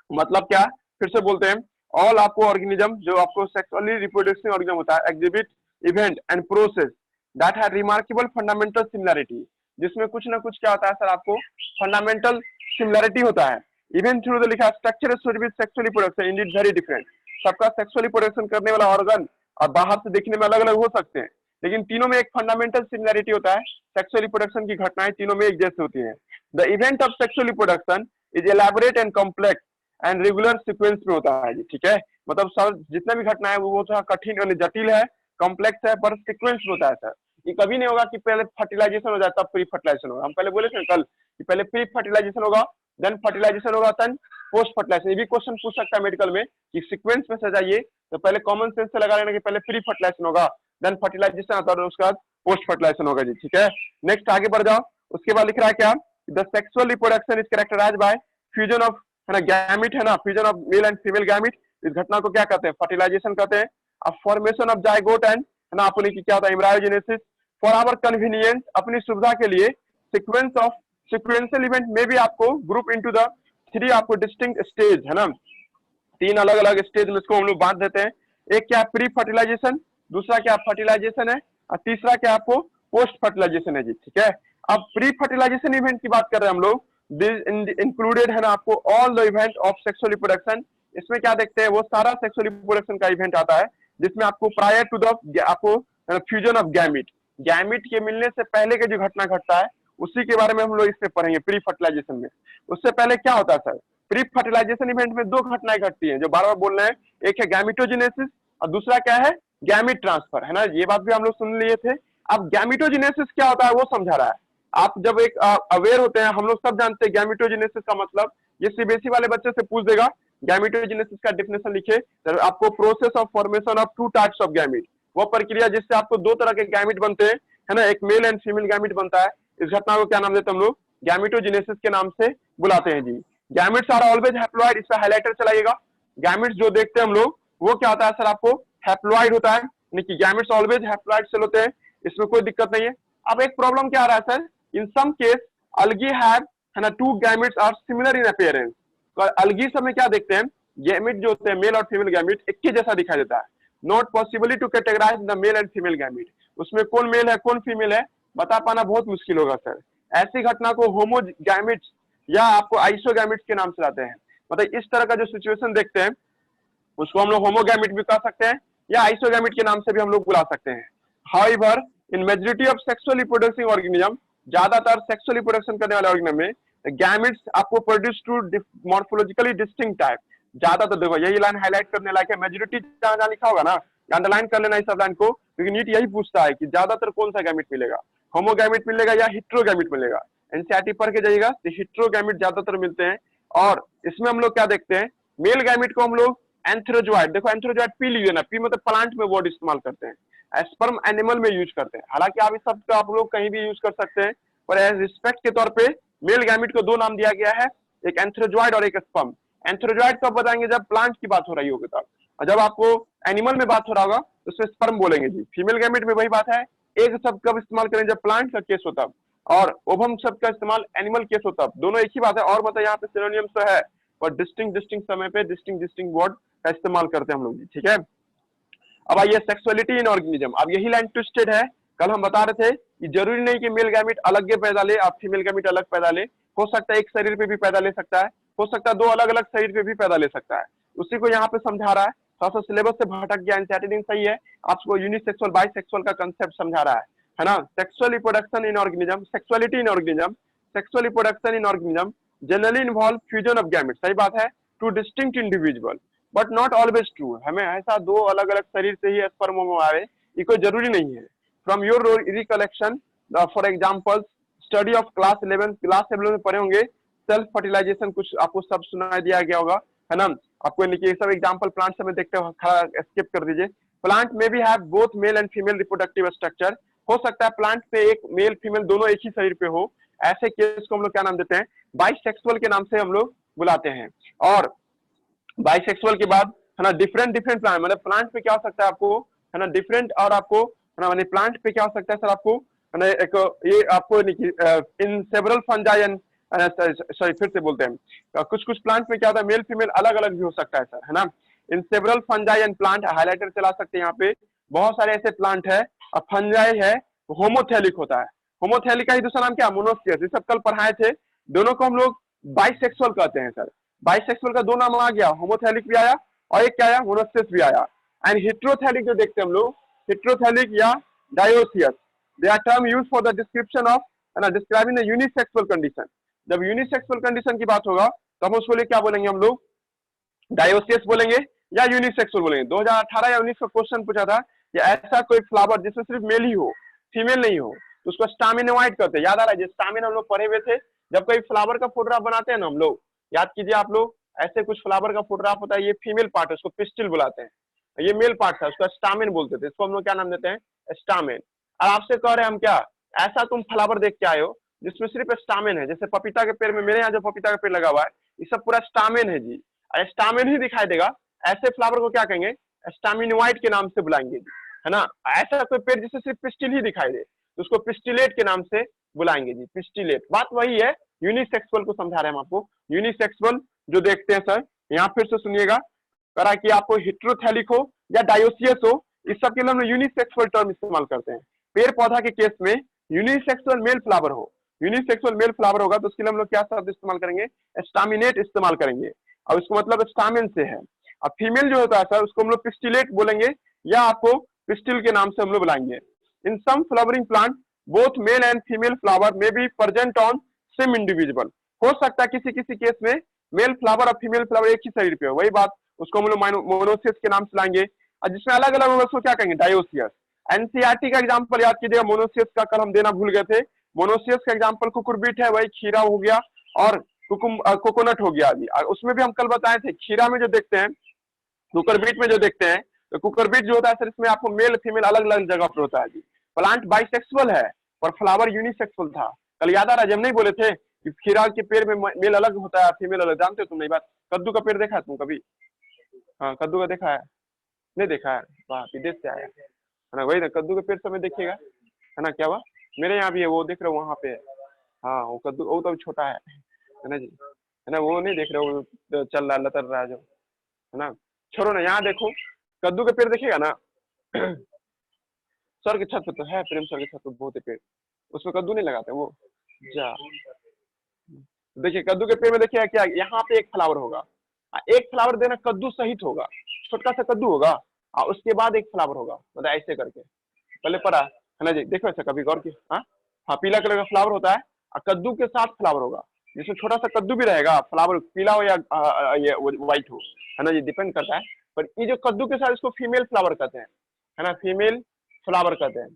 मतलब क्या, फिर से बोलते हैं, ऑल आपको ऑर्गेनिज्म जो आपको सेक्सुअली रिप्रोड्यूसिंग ऑर्गेनिज्म होता है exhibit event and process that have remarkable fundamental similarity, जिसमें कुछ ना कुछ क्या होता है सर आपको फंडामेंटल सिमिलरिटी होता है। इवन थ्रू द लिखा structure sexually production Indeed very different, सबका सेक्सुअली प्रोडक्शन करने वाला ऑर्गन और बाहर से देखने में अलग अलग हो सकते हैं, लेकिन तीनों में एक फंडामेंटल सिमिलरिटी होता है, सेक्सुअली प्रोडक्शन की घटनाएं तीनों में एक जैसे होती हैं। The event of sexually production is elaborate and complex and regular sequence में होता है जी, ठीक है। मतलब सर जितना भी घटना है वो थोड़ा कठिन और जटिल है, कॉम्प्लेक्स है, पर सीक्वेंस में होता है सर। ये कभी नहीं होगा कि पहले फर्टिलाइजेशन हो जाए तब प्री फर्टिलाइजेशन होगा। हम पहले बोले थे कल कि पहले प्री फर्टिलाइजेशन होगा, देन फर्टिलाइजेशन होगा, देन पोस्ट फर्टिलाइजेशन। ये भी क्वेश्चन पूछ सकता है मेडिकल में कि सीक्वेंस में से जाइए तो पहले कॉमन सेंस से लगा लेना कि पहले प्री फर्टिलाइजेशन होगा, देन फर्टिलाइजेशन आता है, उसके बाद पोस्ट फर्टिलाइजेशन होगा जी, ठीक है। नेक्स्ट आगे बढ़ जाओ। उसके बाद लिख रहा है क्या, the sexual reproduction is characterized by fusion of, है ना, गैमिट, है ना, fusion of male and female gamete. इस घटना को क्या कहते हैं, फर्टिलाइजेशन कहते हैं। अब फॉर्मेशन ऑफ जाइगोट एंड, है ना, अपने की क्या होता है एम्ब्रायोजेनेसिस। फॉर आवर कन्वीनियंस, अपनी सुविधा के लिए, सीक्वेंस ऑफ सीक्वेंशियल इवेंट में भी आपको ग्रुप इनटू द 3 आपको डिस्टिंक्ट स्टेज, है ना, 3 अलग अलग स्टेज में इसको हम लोग बांट देते हैं। एक क्या प्री फर्टिलाइजेशन, दूसरा क्या फर्टिलाइजेशन है, और तीसरा क्या आपको पोस्ट फर्टिलाइजेशन है जी, ठीक है। अब प्री फर्टिलाइजेशन इवेंट की बात कर रहे हैं हम लोग, दिस इंक्लूडेड, है ना, आपको all the event of sexual reproduction. इसमें क्या देखते हैं, वो सारा सेक्सुअल रिप्रोडक्शन का इवेंट आता है जिसमें आपको प्रायर टू द आपको फ्यूजन ऑफ गैमिट, गैमिट के मिलने से पहले के जो घटना घटता है उसी के बारे में हम लोग इसमें पढ़ेंगे प्री फर्टिलाइजेशन में। उससे पहले क्या होता है सर, प्री फर्टिलाइजेशन इवेंट में 2 घटनाएं घटती हैं जो बार बार बोल रहे हैं, एक है गैमिटोजेनेसिस और दूसरा क्या है गैमिट ट्रांसफर, है ना, ये बात भी हम लोग सुन लिए थे। अब गैमिटोजेनेसिस क्या होता है वो समझा रहा है। आप जब एक अवेयर होते हैं, हम लोग सब जानते हैं गैमिटोजेनेसिस का मतलब, ये सीबीएसई वाले बच्चे से पूछ देगा गैमिटोजेनेसिस का डेफिनेशन लिखे तो आपको process of formation of 2 types of gamete, वो प्रक्रिया जिससे आपको 2 तरह के गैमिट बनते हैं, है ना, एक मेल एंड फीमेल गैमिट बनता है। इस घटना को क्या नाम देते हैं हम लोग, गैमिटोजेनेसिस के नाम से बुलाते हैं जी। गैमिट्स आर ऑलवेज हैप्लॉइड, इसका हाइलाइटर चलाइएगा। गैमिट्स जो देखते हैं हम लोग वो क्या होता है सर, आपको हैप्लॉइड होता है, यानी कि गैमिट्स ऑलवेज हैप्लॉइड सेल होते हैं, इसमें कोई दिक्कत नहीं है। अब एक प्रॉब्लम क्या आ रहा है sir, in some case algae have, है ना, 2 gametes are similar in appearance. तो अलगी सब में क्या देखते हैं, गैमिट जो होते हैं मेल और फीमेल गैमिट एक ही जैसा दिखाई देता है। Not possibility to categorize the male and female gamete, उसमें कौन मेल है कौन फीमेल है बता पाना बहुत मुश्किल होगा सर। ऐसी घटना को होमोगैमिट्स या आपको आइसोगैमिट्स के नाम से लाते हैं। मतलब इस तरह का जो सिचुएशन देखते हैं उसको हम लोग होमोगैमिट भी कह सकते हैं या आइसोगैमिट के नाम से भी हम लोग बुला सकते हैं। However in majority of sexually reproducing organism, ज्यादातर सेक्सुअली रिप्रोडक्शन करने वाले ऑर्गेनिज्म में गैमिट्स आपको produce two morphologically distinct type, ज्यादातर देखो यही लाइन हाईलाइट करने लायक है, मेजॉरिटी जहां जहां लिखा होगा ना अंडरलाइन कर लेना इस सब लाइन को, क्योंकि नीट यही पूछता है कि ज्यादातर कौन सा गैमिट मिलेगा, होमोगैमिट मिलेगा या हिट्रोगैमिट मिलेगा। एनसीईआरटी पढ़ के जाइएगा तो हिट्रोगैमिट ज्यादातर मिलते हैं। और इसमें हम लोग क्या देखते हैं, मेल गैमिट को हम लोग एंथ्रोजॉइड, देखो एंथ्रोजॉइड पी लीजिए ना, पी मतलब प्लांट में वर्ड इस्तेमाल करते हैं, स्पर्म एनिमल में यूज करते हैं। हालांकि आप इस सब का आप लोग कहीं भी यूज कर सकते हैं, पर एज रिस्पेक्ट के तौर पे मेल गैमिट को 2 नाम दिया गया है, एक एंथ्रोजॉइड और एक स्पर्म। एंथ्रोजॉइड कब बताएंगे, जब प्लांट की बात हो रही होगी तब, और जब आपको एनिमल में बात हो रहा होगा तो उसमें स्पर्म बोलेंगे जी। फीमेल गैमिट में वही बात है, एक शब्द कब इस्तेमाल करें, जब प्लांट का केस होता, और ओवम शब्द का इस्तेमाल एनिमल केस होता, दोनों एक ही बात है। और बताइए यहाँ पे सिनोनिम्स तो है, पर डिस्टिंक्ट समय पे डिस्टिंक्ट वर्ड का इस्तेमाल करते हैं हम लोग जी, ठीक है। अब आइए सेक्सुअलिटी इन ऑर्गेनिज्म, अब यही लाइन ट्विस्टेड है। कल हम बता रहे थे कि जरूरी नहीं कि मेल गैमिट अलग पैदा ले, आप फीमेल गैमिट अलग पैदा ले, हो सकता है एक शरीर पे भी पैदा ले सकता है, हो सकता है 2 अलग अलग शरीर पे भी पैदा ले सकता है, उसी को यहाँ पे समझा रहा है। थोड़ा सा सिलेबस से भटक गया, एनसीईआरटी सही है, आपको यूनिसेक्सुअल बाइसेक्सुअल का कंसेप्ट समझा रहा है ना। Sexual reproduction in organism, sexuality in organism, sexual reproduction in organism generally involve fusion of gamete, सही बात है, two distinct individual but not always true. हमें ऐसा 2 अलग अलग शरीर से ही स्पर्म आवे ये कोई जरूरी नहीं है। From your recollection, for example study of class 11 में पढ़े होंगे सेल्फ फर्टिलाइजेशन, कुछ आपको सब सुनाई दिया गया होगा, है ना। आपको ये सब एग्जाम्पल प्लांट में देखते हो, खड़ा स्किप कर दीजिए। प्लांट में भी have both male and female reproductive structure, हो सकता है प्लांट पे एक मेल फीमेल दोनों एक ही शरीर पे हो, ऐसे केस को हम लोग क्या नाम देते हैं, बाइसेक्सुअल के नाम से हम लोग बुलाते हैं। और बाइसेक्सुअल के बाद, है ना, डिफरेंट प्लांट, मतलब प्लांट पे क्या हो सकता है आपको, है ना, डिफरेंट, और आपको, है ना, प्लांट पे क्या हो सकता है सर आपको, है ना, एक ये आपको इन सेवरल फंजाई, सॉरी फिर से बोलते हैं, कुछ प्लांट में क्या होता है मेल फीमेल अलग अलग भी हो सकता है सर, है ना। In several fungi and plant, highlighter चला सकते हैं यहाँ पे, बहुत सारे ऐसे प्लांट है। और फंजाई है होमोथेलिक होता है, होमोथेलिक का ही दूसरा नाम क्या, मोनोसियस। ये सब कल पढ़ाए थे। दोनों को हम लोग बाइसेक्सुअल कहते हैं सर। बाइसेक्सुअल का दो नाम आ गया, होमोथेलिक भी आया और एक क्या आया, मोनोसियस भी आया। एंड हेटेरोथेलिक जो देखते हैं हम लोग, हेटेरोथेलिक या dioecious, they are term used for the description of, है ना, डिस्क्राइबिंग द यूनिसेक्सुअल कंडीशन। जब यूनिसेक्सुअल कंडीशन की बात होगा तो हम उसको लिए क्या बोलेंगे हम लोग, डायोसियस बोलेंगे या यूनिसेक्सुअल बोलेंगे। 2018 या 19 का क्वेश्चन पूछा था कि ऐसा कोई फ्लावर जिसमें सिर्फ मेल ही हो, फीमेल नहीं हो, तो उसको स्टामिनोइड कहते हैं। याद आ रहा है, स्टामिन हम लोग पढ़े हुए थे। जब कोई फ्लावर का फोटोग्राफ बनाते हैं ना हम लोग, याद कीजिए आप लोग, ऐसे कुछ फ्लावर का फोटोग्राफ होता है, ये फीमेल पार्ट है, उसको पिस्टिल बुलाते हैं, ये मेल पार्ट था, उसका स्टामिन बोलते थे। इसको हम लोग क्या नाम देते हैं, स्टामिन। और आपसे कह रहे हैं हम क्या, ऐसा तुम फ्लावर देख के आए हो जिसमें सिर्फ स्टामिन है, जैसे पपीता के पेड़ में, मेरे यहाँ जो पपीता का पेड़ लगा हुआ है, ये सब पूरा स्टामिन है जी, स्टामिन ही दिखाई देगा, ऐसे फ्लावर को क्या कहेंगे, स्टामिनोइड के नाम से बुलाएंगे, है ना। ऐसा कोई पेड़ जिससे सिर्फ पिस्टिल ही दिखाई दे तो उसको पिस्टिलेट के नाम से बुलाएंगे जी, पिस्टिलेट। बात वही है, यूनिसेक्सुअल को समझा रहे हैं हम आपको। यूनिसेक्सुअल जो देखते हैं सर, यहाँ फिर से सुनिएगा, करा कि आपको हेटेरोथेलिक हो या डायोसियस हो, इस सब के लिए हम यूनिसेक्सुअल टर्म इस्तेमाल करते हैं। पेड़ पौधा के केस में यूनिसेक्सुअल मेल फ्लावर हो, यूनिसेक्सुअल मेल फ्लावर होगा तो उसके लिए हम लोग क्या शब्द इस्तेमाल करेंगे, स्टामिनेट इस्तेमाल करेंगे, और उसको मतलब स्टामिन से है। अब फीमेल जो होता है सर, उसको हम लोग पिस्टिलेट बोलेंगे या आपको पिस्टिल के नाम से हम लोग बुलाएंगे। In some flowering plant both male and female flower में be present on same individual. हो सकता है किसी किसी केस में मेल फ्लावर और फीमेल फ्लावर एक ही शरीर पे हो, वही बात, उसको हम लोग मोनोसियस के नाम से लाएंगे। और जिसमें अलग अलग होगा उसको क्या कहेंगे, डायोसियस। एनसीईआरटी का एग्जांपल याद कीजिएगा, मोनोसियस का कल हम देना भूल गए थे। मोनोसियस का एग्जांपल कुकुरबिट है, वही खीरा हो गया और कोकोनट हो गया जी। और उसमें भी हम कल बताए थे, खीरा में जो देखते हैं, कुकरबीट में जो देखते हैं, तो कुकरबीट जो होता है सर, इसमें आपको मेल फीमेल अलग अलग जगह पर होता है जी। प्लांट बाइसेक्सुअल है पर फ्लावर यूनिसेक्सुअल था। कल याद आ रहा है जब नहीं बोले थे कि खीरा के पेड़ में मेल अलग होता है फीमेल अलग, जानते हो तुम नहीं बात। कद्दू का पेड़ देखा है तुम कभी, हाँ कद्दू का देखा है, नहीं देखा है, वाह विदेश से आया है ना, वही ना, कद्दू के पेड़ समय देखिएगा, है ना। क्या हुआ, मेरे यहाँ भी है, वो देख रहे हो वहाँ पे, हाँ वो कद्दू, वो तो छोटा है ना जी, है ना, वो नहीं देख रहे हो, वो चल रहा लतर रहा जो, है ना। छोड़ो ना, यहाँ देखो कद्दू के पेड़ देखिएगा ना, सर की छत पे तो है, प्रेम सर की छत पे बहुत है पेड़, उसमें कद्दू नहीं लगाते वो जा। देखिए कद्दू के पेड़ में देखिए क्या, यहाँ पे एक फ्लावर होगा, एक फ्लावर देना कद्दू सहित होगा, छोटा सा कद्दू होगा और उसके बाद एक फ्लावर होगा, मतलब ऐसे करके पहले पढ़ा है ना जी। देखो ऐसा कभी गौर की, हाँ हाँ, पीला कलर का फ्लावर होता है और कद्दू के साथ फ्लावर होगा, जिसमें छोटा सा कद्दू भी रहेगा, फ्लावर पीला हो या ये व्हाइट हो, है ना जी, डिपेंड करता है। पर ये जो कद्दू के साथ इसको फीमेल फ्लावर कहते हैं, है ना, फीमेल फ्लावर कहते हैं।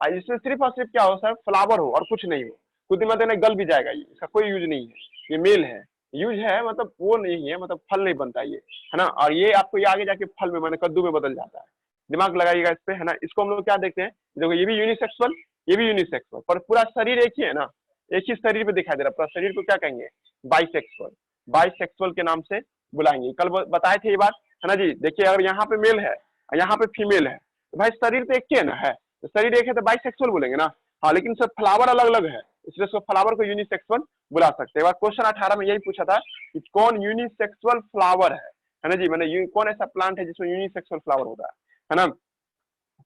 और इसमें सिर्फ और सिर्फ क्या हो सर, फ्लावर हो और कुछ नहीं हो, खुद ही मतलब गल भी जाएगा, ये इसका कोई यूज नहीं है, ये मेल है, यूज है मतलब वो नहीं है, मतलब फल नहीं बनता ये, है ना। और ये आपको ये आगे जाके फल में, मतलब कद्दू में बदल जाता है, दिमाग लगाइएगा इस पे, है ना। इसको हम लोग क्या देखते हैं, देखो ये भी यूनिसेक्सुअल, ये भी यूनिसेक्सुअल, पर पूरा शरीर एक ही है ना, एक ही शरीर पे दिखाई दे रहा है, पूरा शरीर को क्या कहेंगे, बाइसेक्सुअल, बाइसेक्सुअल के नाम से बुलाएंगे। कल बताए थे ये बात, है ना जी। देखिए अगर यहाँ पे मेल है और यहाँ पे फीमेल है तो भाई शरीर तो एक ही है ना, है तो शरीर एक है तो बाइसेक्सुअल बोलेंगे ना, हाँ, लेकिन सब फ्लावर अलग अलग है, इसलिए उसको फ्लावर को यूनिसेक्सुअल बुला सकते हैं। क्वेश्चन 18 में यही पूछा था कि कौन यूनिसेक्सुअल फ्लावर है ना जी, मैंने कौन ऐसा प्लांट है जिसमें यूनिसेक्सुअल फ्लावर होता है ना।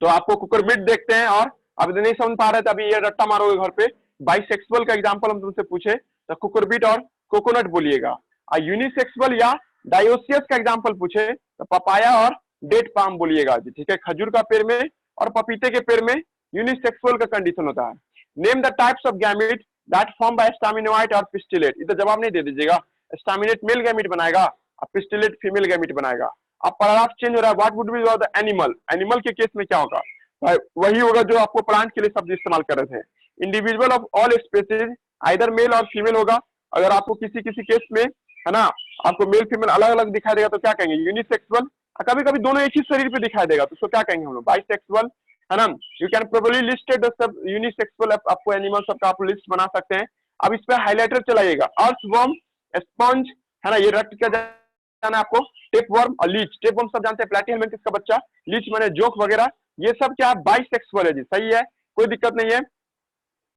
तो आपको कुकुरबिट देखते हैं, और अब नहीं समझ पा रहे थे, अभी ये रट्टा मारोगे घर पे, बाइसेक्सुअल का एग्जांपल हम तुमसे पूछे तो कुकुरबिट और कोकोनट बोलिएगा, और यूनिसेक्सुअल या डायोसियस का एग्जांपल पूछे तो पपाया और डेट पाम बोलिएगा जी, ठीक है। खजूर का पेड़ में और पपीते के पेड़ में यूनिसेक्सुअल का कंडीशन होता है। Name the types of gamete that form by staminoid और पिस्टिलेट, इधर जवाब नहीं दे दीजिएगा, स्टामिनेट मेल गैमेट बनाएगा और पिस्टिलेट फीमेल गैमेट बनाएगा। अब पैराग्राफ चेंज हो रहा है, what would be the animal, animal के केस में क्या होगा, वही होगा जो आपको प्लांट के लिए शब्द इस्तेमाल कर रहे थे। Individual of all species either male और फीमेल होगा, अगर आपको किसी किसी केस में, है ना, आपको मेल फीमेल अलग अलग दिखाई देगा तो क्या कहेंगे, यूनिसेक्सुअल। कभी कभी दोनों एक ही शरीर पे दिखाई देगा तो उसको क्या कहेंगे हम लोग, बाइसेक्सुअल, है ना। यू कैन प्रोबेबली लिस्टेड सब यूनिसेक्सुअल, आपको एनिमल सबका आप लिस्ट बना सकते हैं। अब इस पे हाईलाइटर चलाइएगा, अर्थवर्म, स्पंज, है ना, ये रट क्या जाना आपको, टेपवर्म और लीच। टेपवर्म सब जानते हैं, प्लैटीहेलमिंथस का बच्चा, लीच माने जोक वगैरह, ये सब क्या बाइसेक्सुअल है जी, सही है, कोई दिक्कत नहीं है।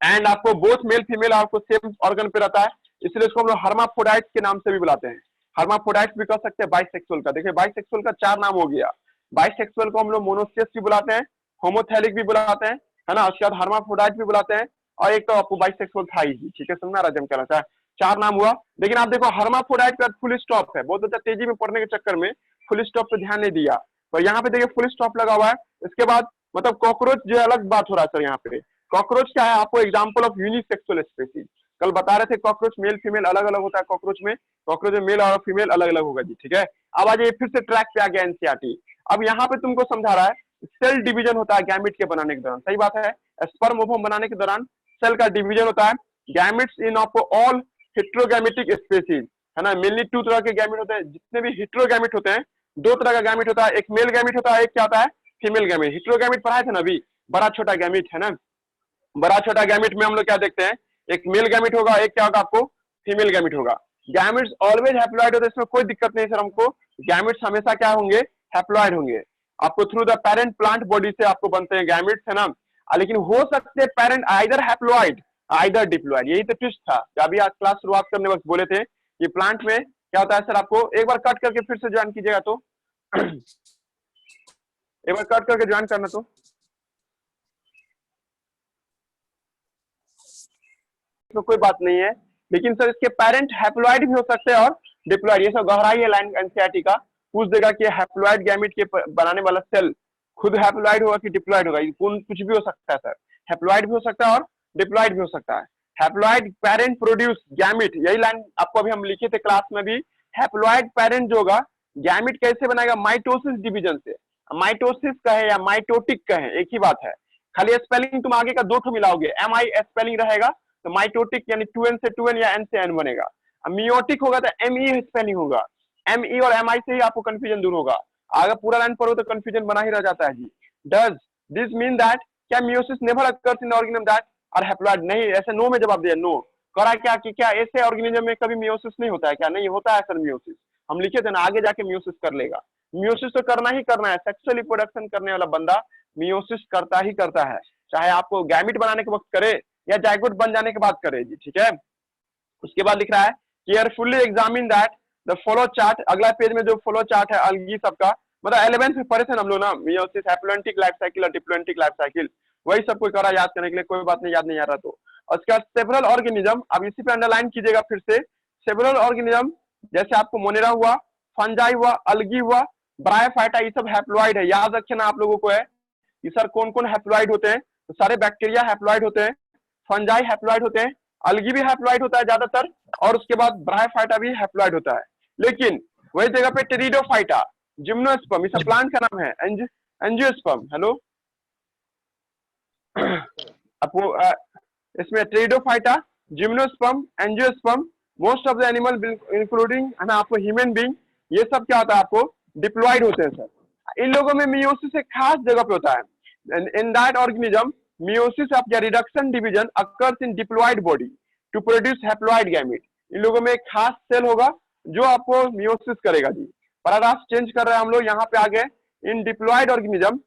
एंड आपको बोथ मेल फीमेल आपको सेम ऑर्गन पे रहता है, इसलिए इसको हम लोग हर्माफ्रोडाइट के नाम से भी बुलाते हैं, हर्माफ्रोडाइट भी कह सकते हैं बाइसेक्सुअल का। देखिए बाइसेक्सुअल का 4 नाम हो गया। बाइसेक्सुअल को हम लोग मोनोसियस भी बुलाते हैं, होमोथैलिक भी बुलाते हैं, है ना, उसके बाद हर्माफ्रोडाइट भी बुलाते हैं, और एक तो आपको बाइसेक्सुअल था ही, ठीक है, समझना राजम क्या रहता है, 4 नाम हुआ। लेकिन आप देखो हर्माफ्रोडाइट का फुल स्टॉप है, बहुत अच्छा तेजी में पढ़ने के चक्कर में फुल स्टॉप पे ध्यान नहीं दिया, तो यहाँ पे देखिए फुल स्टॉप लगा हुआ है। इसके बाद मतलब कॉकरोच जो अलग बात हो रहा है सर, यहाँ पे कॉकरोच क्या है, आपको एग्जाम्पल ऑफ यूनिसेक्सुअल स्पीसीज, कल बता रहे थे कॉकरोच मेल फीमेल अलग अलग होता है, कॉकरोच में मेल और फीमेल अलग अलग होगा जी, ठीक है। अब आज ये फिर से ट्रैक पे आ गया एनसीईआरटी। अब यहाँ पे तुमको समझा रहा है सेल डिवीजन होता है गैमेट के बनाने के दौरान, सही बात है, स्पर्म ओवम बनाने के दौरान सेल का डिवीजन होता है। Gametes in of all heterogametic species, है ना, मेनली 2 तरह के गैमेट होते हैं, जितने भी हेट्रोगैमेट होते हैं 2 तरह का गैमेट होता है, एक मेल गैमेट होता है, एक क्या होता है फीमेल गैमेट। हेट्रोगैमेट पढ़ाए थे ना अभी, बड़ा छोटा गैमेट, है ना, बड़ा छोटा गैमेट में हम लोग क्या देखते हैं, एक मेल गैमेट होगा, एक क्या होगा आपको फीमेल गैमेट होगा। गैमेट्स ऑलवेज हैप्लॉइड होते हैं, इसमें कोई दिक्कत नहीं सर हमको, गैमेट्स हमेशा क्या होंगे, हैप्लॉइड होंगे। आपको through the parent plant body से आपको बनते हैं गैमेट्स, है ना, लेकिन हो सकते हैं parent either haploid either diploid, यही तो ट्विस्ट था। अभी आज क्लास शुरुआत करने वक्त बोले थे कि प्लांट में क्या होता है सर, आपको एक बार कट करके फिर से ज्वाइन कीजिएगा तो एक बार कट करके ज्वाइन करना तो तो कोई बात नहीं है, लेकिन सर इसके पेरेंट हैप्लॉइड भी हो सकते हैं और डिप्लॉइड, ये सब गहराई है लाइन एनसीईआरटी का, पूछ देगा कि हैप्लॉइड गैमेट के बनाने वाला सेल खुद हैप्लॉइड होगा कि डिप्लॉइड होगा, कुछ भी हो सकता है सर, हैप्लॉइड भी हो सकता है और डिप्लॉइड भी हो सकता है। हैप्लॉइड पेरेंट प्रोड्यूस गैमेट, यही लाइन आपको अभी हम लिखे थे क्लास में भी, हैप्लॉइड पेरेंट जो होगा गैमेट कैसे बनाएगा, माइटोसिस डिवीजन से। माइटोसिस कहे या माइटोटिक कहे एक ही बात है, खाली स्पेलिंग तुम आगे का 2 ठो मिलाओगे, MI स्पेलिंग रहेगा तो माइटोटिक यानी 2N से 2N या N से N बनेगा। मियोटिक होगा तो ME स्पेलिंग होगा, ME और MI से ही आपको कंफ्यूजन दूर होगा, आगे पूरा लाइन पढ़ो तो कंफ्यूजन बना ही रह जाता है जी। डज दिस मीन दैट, क्या meiosis never occurs in organism that are haploid, नहीं, ऐसे नो में जवाब दिया, नो। करा क्या कि क्या ऐसे ऑर्गेनिज्म में कभी मियोसिस नहीं होता है क्या, नहीं होता है सर मियोसिस, हम लिखे थे ना, आगे जाके मियोसिस कर लेगा, मियोसिस तो करना ही करना है, सेक्सुअल रिप्रोडक्शन करने वाला बंदा मियोसिस करता ही करता है, चाहे आपको गैमेट बनाने के वक्त करे या जाइगोट बन जाने के बाद करे जी, ठीक है। उसके बाद लिख रहा है carefully examine that the follow chart, अगला पेज में जो फॉलो चार्ट है अलगी सबका, मतलब 11th में पढ़े थे हम लोग ना, मियोसिस, हैप्लॉइडिक लाइफ साइकिल और डिप्लॉइडिक लाइफ साइकिल, वही सब कोई करा याद करने के लिए, कोई बात नहीं याद नहीं आ रहा तो। उसके बाद सेवरल ऑर्गेनिज्म, अब इसी पे अंडरलाइन कीजिएगा फिर से, सेवरल ऑर्गेनिज्म जैसे आपको मोनेरा हुआ, फंजाई हुआ, अलगी हुआ, ब्रायोफाइटा, ये सब हैप्लॉइड है, याद रखना आप लोगों को है कि सर कौन कौन हैप्लॉइड होते हैं, तो सारे बैक्टीरिया हैप्लॉइड होते हैं, फंजाई हैप्लॉइड होते हैं, अलगी भी हैप्लॉइड होता है ज्यादातर, और उसके बाद ब्रायोफाइटा भी हैप्लॉइड होता है। लेकिन वही जगह पे टेरिडोफाइटा, जिम्नोस्पर्म, इस प्लांट का नाम है एंजियोस्पर्म, हेलो आपको इसमें pteridophyta, gymnosperm, angiosperm, most of the animal including, है ना, आपको ह्यूमन बीइंग, ये सब क्या होता है आपको डिप्लॉइड होते हैं सर। इन लोगों में मियोसिस एक खास जगह पे होता है, in that organism meiosis of the reduction division occurs in diploid body to produce haploid gamete। इन लोगों में एक खास सेल होगा जो आपको मियोसिस करेगा जी। पैराग्राफ चेंज कर रहे हैं हम लोग, यहाँ पे आ गए, इन डिप्लॉइड ऑर्गेनिज्म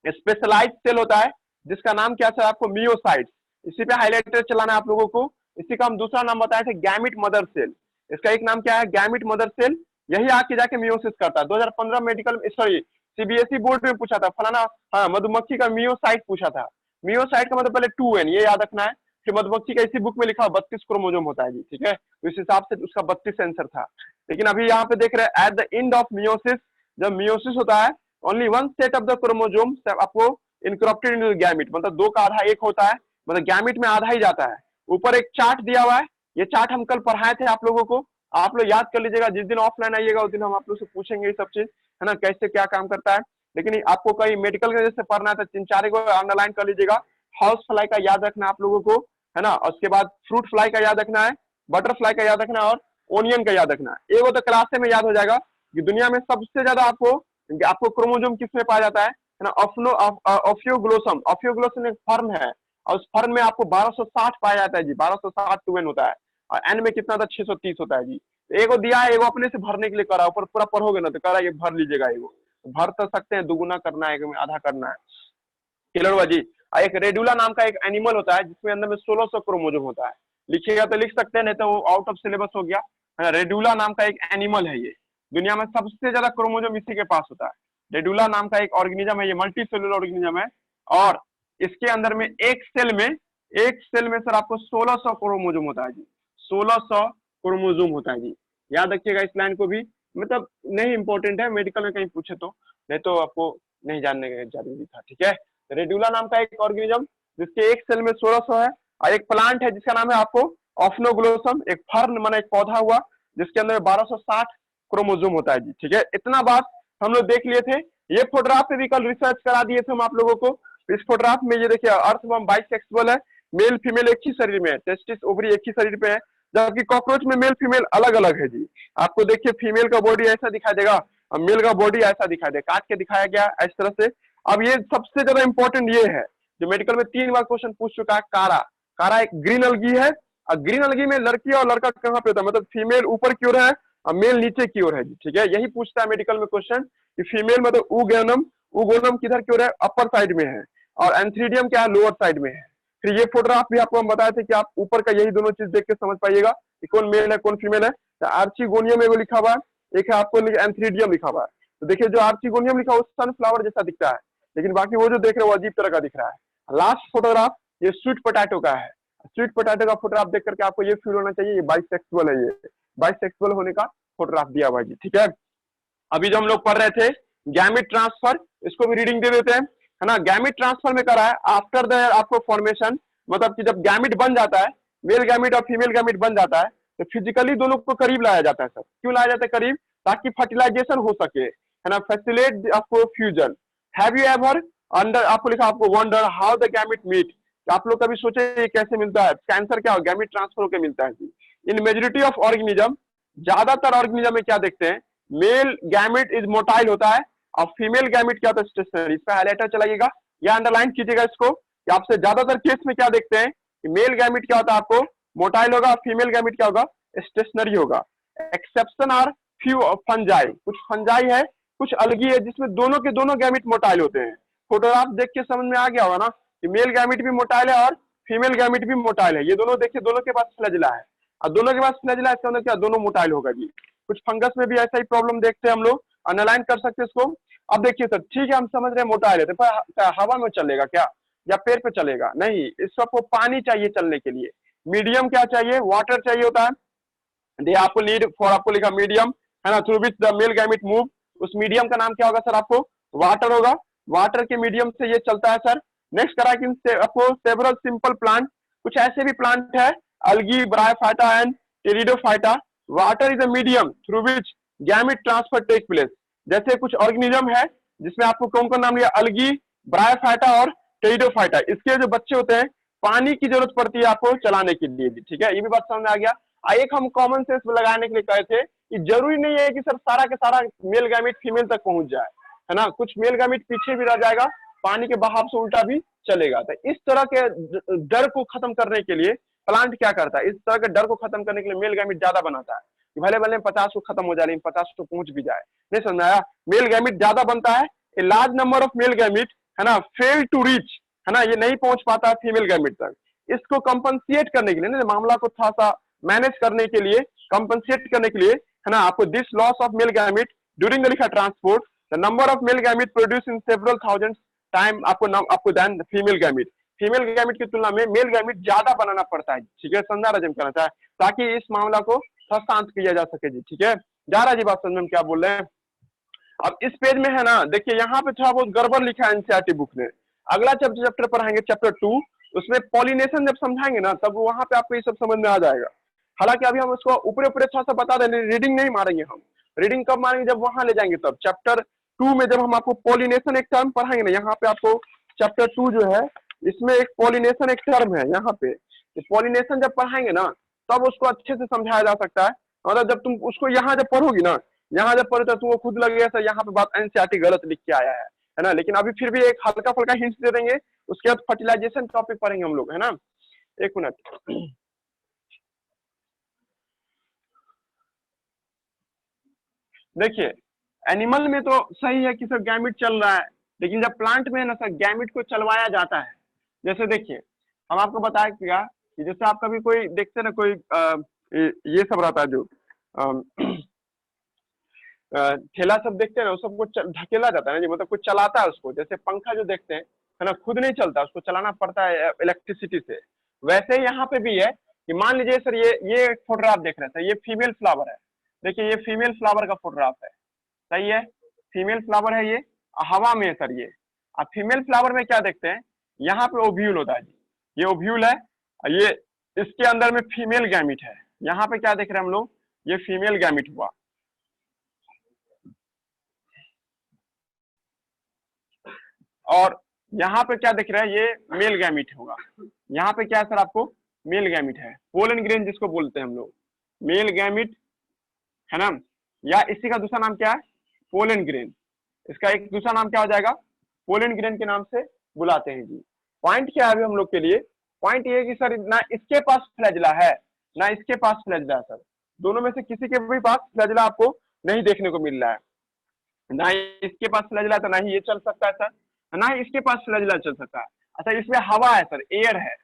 स्पेशलाइज्ड सेल होता है जिसका नाम क्या है आपको मियोसाइट्स, इसी पे हाईलाइटर चलाना है आप लोगों को, इसी का हम दूसरा नाम बताए थे गैमिट मदर सेल, इसका एक नाम क्या है गैमिट मदर सेल, यही आके जाके मियोसिस करता है। 2015 मेडिकल सॉरी सीबीएसई बोर्ड में पूछा था फलाना, हाँ मधुमक्खी का मियोसाइट पूछा था, मियोसाइट का मतलब पहले 2N ये याद रखना है, फिर मधुमक्खी का इसी बुक में लिखा 32 क्रोमोसोम होता है जी, ठीक है, तो इस हिसाब से उसका 32 आंसर था। लेकिन अभी यहाँ पे देख रहे हैं at the end of meiosis, जब मियोसिस होता है only 1 set of the chromosome आपको इनकॉर्पोरेटेड इनटू द गैमेट, मतलब 2 का आधा 1 होता है, मतलब गैमेट में आधा ही जाता है। ऊपर एक चार्ट दिया हुआ है, ये चार्ट हम कल पढ़ाए थे आप लोगों को, आप लोग याद कर लीजिएगा, जिस दिन ऑफलाइन आइएगा उस दिन हम आप लोग से पूछेंगे ये सब चीज, है ना, कैसे क्या काम करता है। लेकिन आपको कहीं मेडिकल के जैसे पढ़ना है तो 3-4 को अंडरलाइन कर लीजिएगा, हाउस फ्लाई का याद रखना आप लोगों को, है ना, उसके बाद फ्रूट फ्लाई का याद रखना है, बटरफ्लाई का याद रखना है और ओनियन का याद रखना है। वो तो क्लास में याद हो जाएगा कि दुनिया में सबसे ज्यादा आपको क्रोमोसोम किसमें पाया जाता है ना, ऑफियोग्लोसम, ऑफियोग्लोसम एक फर्म है और उस फर्म में आपको 1260 पाया जाता है जी, 1260 2N होता है, और एन में कितना था 630 होता है जी। एगो दिया है, एगो अपने से भरने के लिए करा, ऊपर पूरा पढ़ोगे ना तो करा ये भर लीजिएगा, एगो भर तो सकते हैं, दुगुना करना है आधा करना है, क्लियर हुआ जी। एक रेडुला नाम का एक एनिमल होता है जिसमें अंदर में 1600 क्रोमोसोम होता है, लिखिएगा तो लिख सकते हैं, नहीं तो आउट ऑफ सिलेबस हो गया, है ना। रेडुला नाम का एक एनिमल है, ये दुनिया में सबसे ज्यादा क्रोमोजोम इसी के पास होता है। रेडुला नाम का एक ऑर्गेनिज्म है, ये मल्टी सेलुलर ऑर्गेनिज्म है, और इसके अंदर में एक सेल में सर आपको 1600 क्रोमोजोम होता है जी, 1600 क्रोमोजोम होता है जी। याद रखिएगा इस लाइन को भी, मतलब नहीं इंपॉर्टेंट है, मेडिकल में कहीं पूछे तो, नहीं तो आपको नहीं जानने का जरूरी था, ठीक है। रेडुला नाम का एक ऑर्गेनिज्म जिसके एक सेल में 1600 है, और एक प्लांट है जिसका नाम है आपको ऑफनोग्लोसम, एक फर्न माना एक पौधा हुआ जिसके अंदर 1260 क्रोमोजोम होता है जी, ठीक है। इतना बात हम लोग देख लिए थे। ये फोटोग्राफ पे भी कल रिसर्च करा दिए थे हम आप लोगों को। इस फोटोग्राफ में ये देखिए अर्थवर्म बाइसेक्सुअल है, मेल फीमेल एक ही शरीर में है, टेस्टिस ओवरी एक ही शरीर पे है, जबकि कॉकरोच में मेल फीमेल अलग अलग है जी। आपको देखिए फीमेल का बॉडी ऐसा दिखाई देगा और मेल का बॉडी ऐसा दिखाई देगा, काट के दिखाया गया इस तरह से। अब ये सबसे ज्यादा इंपॉर्टेंट ये है जो मेडिकल में 3 बार क्वेश्चन पूछ चुका है, कारा। कारा एक ग्रीन अलगी है, और ग्रीन अलगी में लड़की और लड़का कहाँ पे होता है, मतलब फीमेल ऊपर की ओर है और मेल नीचे की ओर है जी, ठीक है। यही पूछता है मेडिकल में क्वेश्चन कि फीमेल मतलब उगोनम किधर की ओर है, अपर साइड में है, और एंथ्रीडियम क्या है, लोअर साइड में है। फिर ये फोटोग्राफ भी आपको हम बताए थे कि आप ऊपर का यही दोनों चीज देख के समझ पाइएगा कि कौन मेल है कौन फीमेल है। तो आर्चिगोनियम एगो लिखा हुआ है, एक है आपको एंथ्रीडियम लिखा हुआ है। तो देखिए जो आर्चिगोनियम लिखा हुआ है सनफ्लावर जैसा दिखता है, लेकिन बाकी वो जो देख रहे हो वो अजीब तरह का दिख रहा है। लास्ट फोटोग्राफ ये स्वीट पोटैटो का है। स्वीट पोटैटो का फोटोग्राफ देख करके आपको ये फील होना चाहिए ये बाइसेक्सुअल है, ये बाइसेक्सुअल होने का फोटोग्राफ दिया हुआ है जी, ठीक है। अभी जो हम लोग पढ़ रहे थे गैमेट ट्रांसफर, इसको भी रीडिंग दे देते हैं, है ना। गैमेट ट्रांसफर में करा है आफ्टर द आपको फॉर्मेशन, मतलब कि जब गैमेट बन जाता है, मेल गैमेट और फीमेल गैमेट बन जाता है, तो फिजिकली दोनों को करीब लाया जाता है सर। क्यों लाया जाता है करीब, ताकि फर्टिलाइजेशन हो सके, है ना, फैसिलिटेट आपको fusion. Have you ever under आपको लिखा आपको wonder how the gamete meet, आप लोग कभी सोचे ये कैसे मिलता है, कैंसर क्या हो गैमेट ट्रांसफर होकर मिलता है जी। इन मेजोरिटी ऑफ ऑर्गेनिज्म, ज्यादातर ऑर्गेनिज्म में क्या देखते हैं, मेल गैमेट इज मोटाइल होता है और फीमेल गैमेट क्या होता है स्टेशनरी। इसका हाईलाइटर चलाइएगा या अंडरलाइन कीजिएगा इसको कि आपसे ज्यादातर केस में क्या देखते हैं कि मेल गैमेट क्या होता है आपको मोटाइल होगा, फीमेल गैमेट क्या होगा स्टेशनरी होगा। एक्सेप्शन आर फ्यू फंजाई, कुछ फंजाई है कुछ अलगी है जिसमें दोनों के दोनों गैमेट मोटाइल होते हैं। फोटोग्राफ देख के समझ में आ गया होगा ना कि मेल गैमेट भी मोटाइल है और फीमेल गैमेट भी मोटाइल है। ये दोनों देखिए दोनों के पास फ्लैजिला है और दोनों के पास फ्लैजिला है, इसके अंदर क्या दोनों मोटाइल होगा जी। कुछ फंगस में भी ऐसा ही प्रॉब्लम देखते हैं हम लोग, अनलाइन कर सकते हैं इसको। अब देखिए सर ठीक है हम समझ रहे हैं मोटाइल है, पर हवा में चलेगा क्या या पेड़ पे चलेगा, नहीं, इस सबको पानी चाहिए चलने के लिए। मीडियम क्या चाहिए, वाटर चाहिए होता है। दे आपको नीड फॉर आपको लिखा मीडियम, है ना, through which the male gamete move. उस मीडियम का नाम क्या होगा सर, आपको वाटर होगा। वाटर के मीडियम से ये चलता है सर। नेक्स्ट करा कि आपको सेवरल सिंपल प्लांट, कुछ ऐसे भी प्लांट है algae bryophyta and pteridophyta. Water is a medium through which gamete transfer take place. जैसे कुछ ऑर्गेनिज्म है जिसमें आपको कौन कौन नाम लिया, अलगी, ब्रायोफाइटा और टेरिडोफाइटा। इसके जो बच्चे होते हैं पानी की जरूरत पड़ती है आपको चलाने के लिए भी, ठीक है, ये भी बात समझ में आ गया। एक हम कॉमन सेंस लगाने के लिए कहे थे कि जरूरी नहीं है कि सर सारा के सारा मेल गैमेट फीमेल तक पहुंच जाए, है ना, कुछ मेल गैमेट पीछे भी रह जाएगा, पानी के बहाव से उल्टा भी चलेगा। तो इस तरह के डर को खत्म करने के लिए प्लांट क्या करता है, इस तरह के डर को खत्म करने के लिए मेल गैमेट ज्यादा बनाता है कि भले भले 50 को खत्म हो जाए लेकिन 50 को पहुंच भी जाए। नहीं समझ आया, मेल गैमेट ज्यादा बनता है, a large number of male gamete, है ना, फेल टू रीच, है ना, ये नहीं पहुंच पाता है फीमेल गैमेट तक। इसको कंपनसेट करने के लिए ना, मामला को थोड़ा सा मैनेज करने के लिए, कंपनसेट करने के लिए, है ना, आपको this loss of male gamete during the लिखा transport the number of male gamete produce in several thousand time आपको then female gamete. Female gamete की तुलना में मेल गैमेट ज्यादा बनाना पड़ता है, ठीक है, संज्ञा रजम करना चाहे ताकि इस मामला को थोड़ा शांत किया जा सके जी, ठीक है। जा रहा जी बात समझ में क्या बोल रहे हैं। अब इस पेज में है ना देखिए यहाँ पे थोड़ा बहुत गड़बड़ लिखा है एनसीईआरटी बुक में। अगला चैप्टर पढ़ाएंगे चैप्टर 2, उसमें पॉलिनेशन जब समझाएंगे ना तब वहां पे आपको ये सब समझ में आ जाएगा। हालांकि अभी हम उसको ऊपर ऊपर थोड़ा सा बता देंगे, रीडिंग नहीं मारेंगे हम। रीडिंग कब मारेंगे, जब वहां ले जाएंगे तब। चैप्टर 2 में जब हम आपको पॉलिनेशन एक टर्म पढ़ाएंगे ना, यहाँ पे आपको चैप्टर 2 जो है इसमें एक पॉलिनेशन एक टर्म है यहाँ पे। पॉलिनेशन जब पढ़ाएंगे ना तब उसको अच्छे से समझाया जा सकता है। मतलब जब तुम उसको यहाँ जब पढ़ोगी ना, यहाँ जब पढ़े तो तुमको खुद लगेगा सर यहाँ पे बात एनसीईआरटी गलत लिख के आया है ना। लेकिन अभी फिर भी एक हल्का फुल्का हिंट दे देंगे, उसके बाद फर्टिलाइजेशन टॉपिक पढ़ेंगे हम लोग, है ना। एक मिनट, देखिए एनिमल में तो सही है कि सर गैमिट चल रहा है, लेकिन जब प्लांट में है ना सर गैमिट को चलवाया जाता है। जैसे देखिए हम आपको बताया कि जैसे आप कभी कोई देखते ना कोई ये सब रहता है जो अम, ठेला सब देखते हैं ना, उस सबको ढकेला जाता है ना जी, मतलब कुछ चलाता है उसको, जैसे पंखा जो देखते हैं है ना, खुद नहीं चलता, उसको चलाना पड़ता है इलेक्ट्रिसिटी से। वैसे ही यहाँ पे भी है कि मान लीजिए सर ये फोटोग्राफ देख रहे थे, ये फीमेल फ्लावर है, देखिए ये फीमेल फ्लावर का फोटोग्राफ है, सही है, फीमेल फ्लावर है ये, हवा में है सर ये। अब फीमेल फ्लावर में क्या देखते हैं, यहाँ पे ओव्यूल होता है जी, ये ओव्यूल है, ये इसके अंदर में फीमेल गैमिट है, यहाँ पे क्या देख रहे हैं हम लोग, ये फीमेल गैमिट हुआ, और यहाँ पे क्या दिख रहा है, ये मेल गैमिट होगा, यहाँ पे क्या है सर आपको, मेल गैमिट है, पोलन ग्रेन जिसको बोलते हैं हम लोग, मेल गैमिट है ना, या इसी का दूसरा नाम क्या है, पोलन ग्रेन, इसका एक दूसरा नाम क्या हो जाएगा, पोलन ग्रेन के नाम से बुलाते हैं जी। पॉइंट क्या है अभी हम लोग के लिए, पॉइंट ये है कि सर ना इसके पास फ्लैजिला है ना इसके पास फ्लैजिला है सर, दोनों में से किसी के भी पास फ्लैजिला आपको नहीं देखने को मिल रहा है, ना ही इसके पास फ्लैजिला तो ना ही ये चल सकता है सर, ना ही इसके पास फ्लैजिला चल सकता है। अच्छा इसमें हवा है सर, एयर है,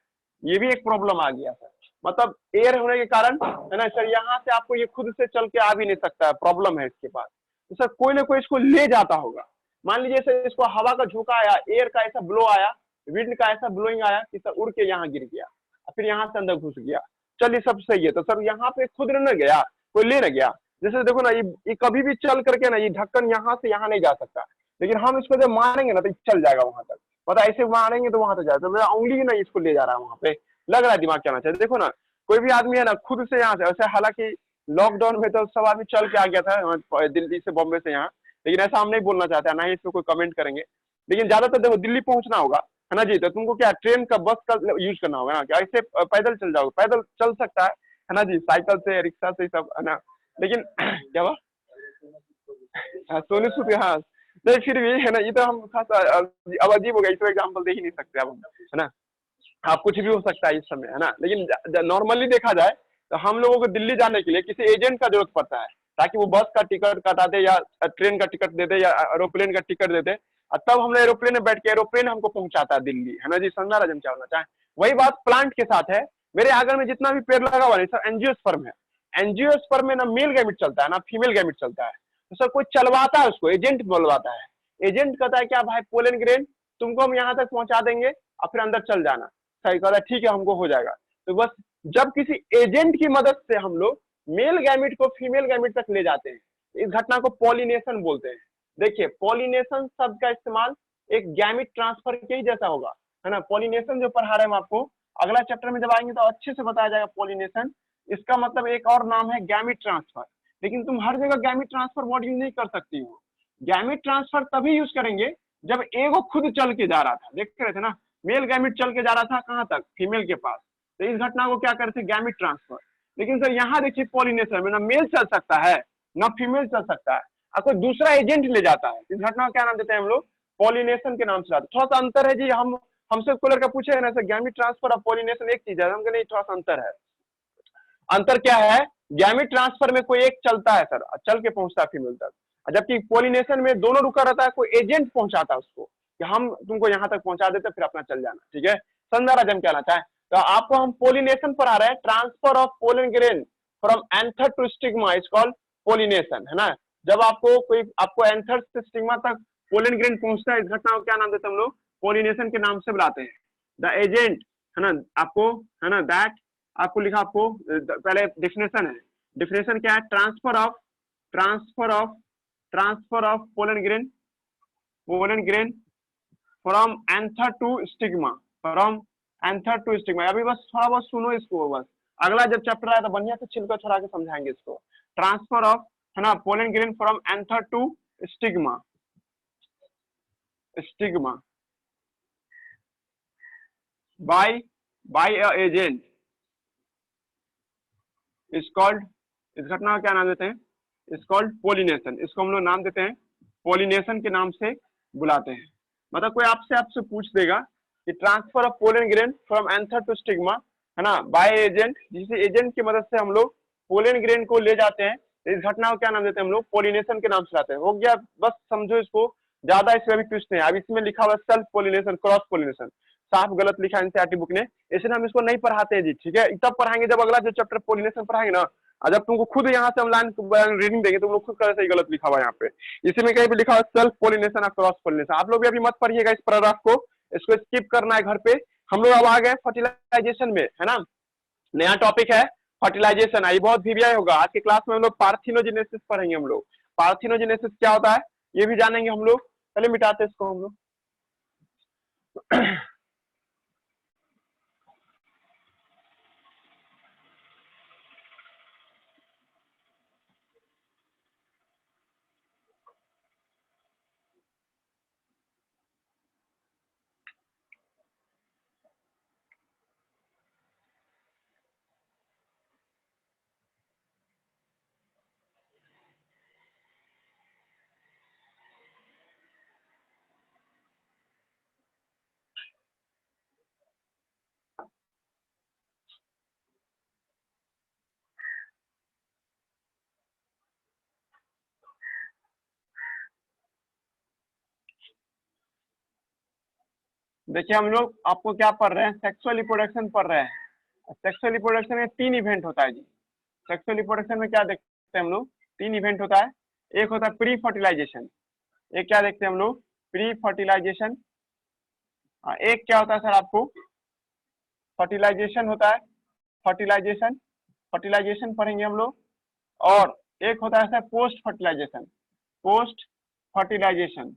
ये भी एक प्रॉब्लम आ गया सर, मतलब एयर होने के कारण है ना सर, यहाँ से आपको ये खुद से चल के आ भी नहीं सकता है, प्रॉब्लम है इसके पास, तो सर कोई ना कोई इसको ले जाता होगा। मान लीजिए सर इसको हवा का झोंका आया, एयर का ऐसा ब्लो आया, विंड का ऐसा ब्लोइंग आया कि सर उड़ के यहाँ गिर गया, फिर यहाँ से अंदर घुस गया, चलिए सब सही है, तो सर यहाँ पे खुद न गया, कोई ले न गया, जैसे देखो ना ये कभी भी चल करके ना, ये ढक्कन यहाँ से यहाँ नहीं जा सकता, लेकिन हम इसको जब मारेंगे ना तो चल जाएगा वहां तक, पता ऐसे मारेंगे तो वहां तक जाएगा, तो मेरा उंगली ना इसको ले जा रहा है वहां पे, लग रहा है दिमाग क्या चाहिए, देखो ना कोई भी आदमी है ना खुद से यहाँ से, वैसे हालांकि लॉकडाउन में तो सब आदमी चल के आ गया था दिल्ली से बॉम्बे से यहाँ, लेकिन ऐसा हम नहीं बोलना चाहते ना ही इसमें कोई कमेंट करेंगे, लेकिन ज्यादातर देखो दिल्ली पहुंचना होगा है ना जी, तो तुमको क्या ट्रेन का बस का यूज करना होगा ना, क्या ऐसे पैदल चल जाओगे, पैदल चल सकता है ना जी, साइकिल से रिक्शा से सब है ना, लेकिन क्या हुआ, सोनी सूद हाँ, नहीं फिर भी है ना, ये तो हम खास अब अजीब हो गया, इसको एग्जाम्पल दे ही नहीं सकते अब हम, है ना, आप कुछ भी हो सकता है इस समय है ना, लेकिन नॉर्मली देखा जाए तो हम लोगों को दिल्ली जाने के लिए किसी एजेंट का जरूरत पड़ता है, ताकि वो बस का टिकट कटा दे या ट्रेन का टिकट दे दे या एरोप्लेन का टिकट दे दे, और तब हम एरोप्लेन में बैठ के एरोप्लेन हमको पहुंचाता है दिल्ली, है ना जी, समझा रहा क्या होना चाहे। वही बात प्लांट के साथ है, मेरे आंगन में जितना भी पेड़ लगा हुआ है सर एंजियोस्पर्म है, एंजियोस्पर्म में ना मेल गैमिट चलता है ना फीमेल गैमिट चलता है, तो सर कोई चलवाता है उसको, एजेंट बुलवाता है, एजेंट कहता है क्या भाई पोलन ग्रेन तुमको हम यहाँ तक पहुंचा देंगे और फिर अंदर चल जाना, सही कहता है ठीक है हमको हो जाएगा, तो बस जब किसी एजेंट की मदद से हम लोग मेल गैमिट को फीमेल गैमिट तक ले जाते हैं, इस घटना को पॉलिनेशन बोलते हैं। देखिए पॉलिनेशन शब्द का इस्तेमाल एक गैमिट ट्रांसफर के ही जैसा होगा, है ना, पॉलिनेशन जो पढ़ा रहे हैं हम आपको, अगला चैप्टर में जब आएंगे तो अच्छे से बताया जाएगा पॉलिनेशन, इसका मतलब एक और नाम है गैमिट ट्रांसफर, लेकिन तुम हर जगह गैमिट ट्रांसफर वर्ड यूज नहीं कर सकती हो, गैमिट ट्रांसफर तभी यूज करेंगे जब एगो खुद चल के जा रहा था, देख रहे थे ना, मेल गैमिट चल के जा रहा था कहां तक, फीमेल के पास, तो इस घटना को क्या करते हैं गैमिट ट्रांसफर। लेकिन सर यहाँ देखिए पॉलिनेशन में ना मेल चल सकता है ना फीमेल चल सकता है, और कोई दूसरा एजेंट ले जाता है, इस घटना को क्या नाम देते हैं हम लोग, पॉलिनेशन के नाम से लाते, थोड़ा सा अंतर है जी, हम हमसे कोलर का पूछे ना सर गैमिट ट्रांसफर और पॉलिनेशन एक चीज है, हमको नहीं थोड़ा सा अंतर है, अंतर क्या है, गैमिट ट्रांसफर में कोई एक चलता है सर, चल के पहुंचता है फीमेल तक, जबकि पॉलिनेशन में दोनों रुका रहता है, कोई एजेंट पहुंचाता है उसको कि हम तुमको यहाँ तक पहुंचा देते फिर अपना चल जाना, ठीक है, संदर्भ जम कहना चाहे तो आपको हम पॉलिनेशन पढ़ा रहे हैं, transfer of pollen grain from anther to stigma is called pollination, है ना, जब आपको कोई आपको एंथर से स्टिग्मा तक पोलन ग्रेन पहुंचता है, इस घटना को क्या नाम देते हैं हम लोग, पॉलिनेशन के नाम से बुलाते हैं। द एजेंट है ना आपको, है ना, दैट आपको लिखा, आपको पहले डिफिनेशन है, डिफिनेशन क्या है, transfer of pollen grain from anther to stigma, from anther to stigma, अभी बस थोड़ा बहुत सुनो इसको, बस अगला जब चैप्टर आया तो बढ़िया से छिलका छोड़ा के समझाएंगे इसको, ट्रांसफर ऑफ है ना pollen grain from anther to stigma, stigma by agent is called, इस घटना का क्या नाम देते हैं, इस कॉल्ड पॉलिनेशन, इसको हम लोग नाम देते हैं पॉलिनेशन के नाम से बुलाते हैं। मतलब कोई आपसे पूछ देगा कि transfer of pollen grain from anther to stigma, है ना, बाय एजेंट, जिस एजेंट की मदद से हम लोग पोलन ग्रेन को ले जाते हैं, इस घटना को क्या नाम देते हैं हम लोग, पॉलिनेशन के नाम से लाते हैं। हो गया, बस समझो इसको, ज्यादा इसमें अभी ट्विस्ट नहीं है। अब इसमें लिखा हुआ सेल्फ पॉलिनेशन, क्रॉस पॉलिनेशन, साफ गलत लिखा एनसीईआरटी बुक ने, इसलिए हम इसको नहीं पढ़ाते हैं जी, ठीक है, तब पढ़ाएंगे जब अगला जो चैप्टर पॉलिनेशन पढ़ाएंगे ना, और जब तुमको खुद यहाँ से हम लाइन रीडिंग देंगे तो तुम लोग खुद कर सही गलत लिखा हुआ है यहाँ पे, इसी में कहीं पे लिखा हुआ सेल्फ पोलिनेशन और क्रॉस पोलिनेशन। आप लोग भी अभी मत पढ़िएगा इस पैराग्राफ को, इसको स्किप करना है घर पे। हम लोग अब आ गए फर्टिलाइजेशन में, है ना। नया टॉपिक है फर्टिलाइजेशन। ये बहुत वीवीआई होगा आज के क्लास में। हम लोग पार्थिनोजेनेसिस पढ़ेंगे। हम लोग पार्थिनोजेनेसिस क्या होता है ये भी जानेंगे हम लोग। पहले मिटाते इसको हम लोग। देखिए हम लोग आपको क्या पढ़ रहे हैं, सेक्सुअल रिप्रोडक्शन पढ़ रहे हैं। सेक्सुअल रिप्रोडक्शन में 3 इवेंट होता है जी। सेक्सुअल रिप्रोडक्शन में क्या देखते हैं हम लोग, 3 इवेंट होता है। एक होता है प्री फर्टिलाइजेशन, एक क्या देखते हैं हम लोग, प्री फर्टिलाइजेशन। एक क्या होता है सर आपको, फर्टिलाइजेशन होता है। फर्टिलाइजेशन फर्टिलाइजेशन पढ़ेंगे हम लोग। और एक होता है sir post fertilization, post fertilization.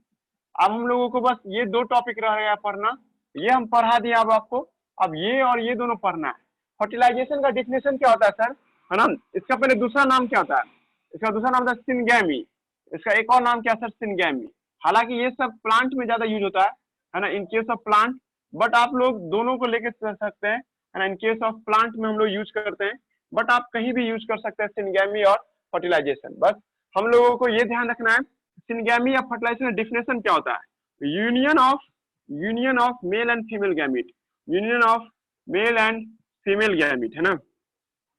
अब हम लोगों को बस ये 2 टॉपिक रह गया पढ़ना, ये हम पढ़ा दिए अब आपको। अब ये और ये दोनों पढ़ना है। फर्टिलाइजेशन का डिफिनेशन क्या होता है सर, है ना। इसका पहले दूसरा नाम क्या होता है, इसका दूसरा नाम होता है सिनगैमी। इसका एक और नाम क्या है सर, सिनगैमी। हालांकि ये सब प्लांट में ज्यादा यूज होता है ना, in case of plant. But आप लोग दोनों को लेके चल सकते हैं, है ना। इन केस ऑफ प्लांट में हम लोग यूज करते हैं, बट आप कहीं भी यूज कर सकते हैं सिनगैमी और फर्टिलाइजेशन। बस हम लोगों को ये ध्यान रखना है सिनगैमी या फर्टिलाइजेशन डिफिनेशन क्या होता है। Union of male and female gamete, union of male and female gamete, है ना।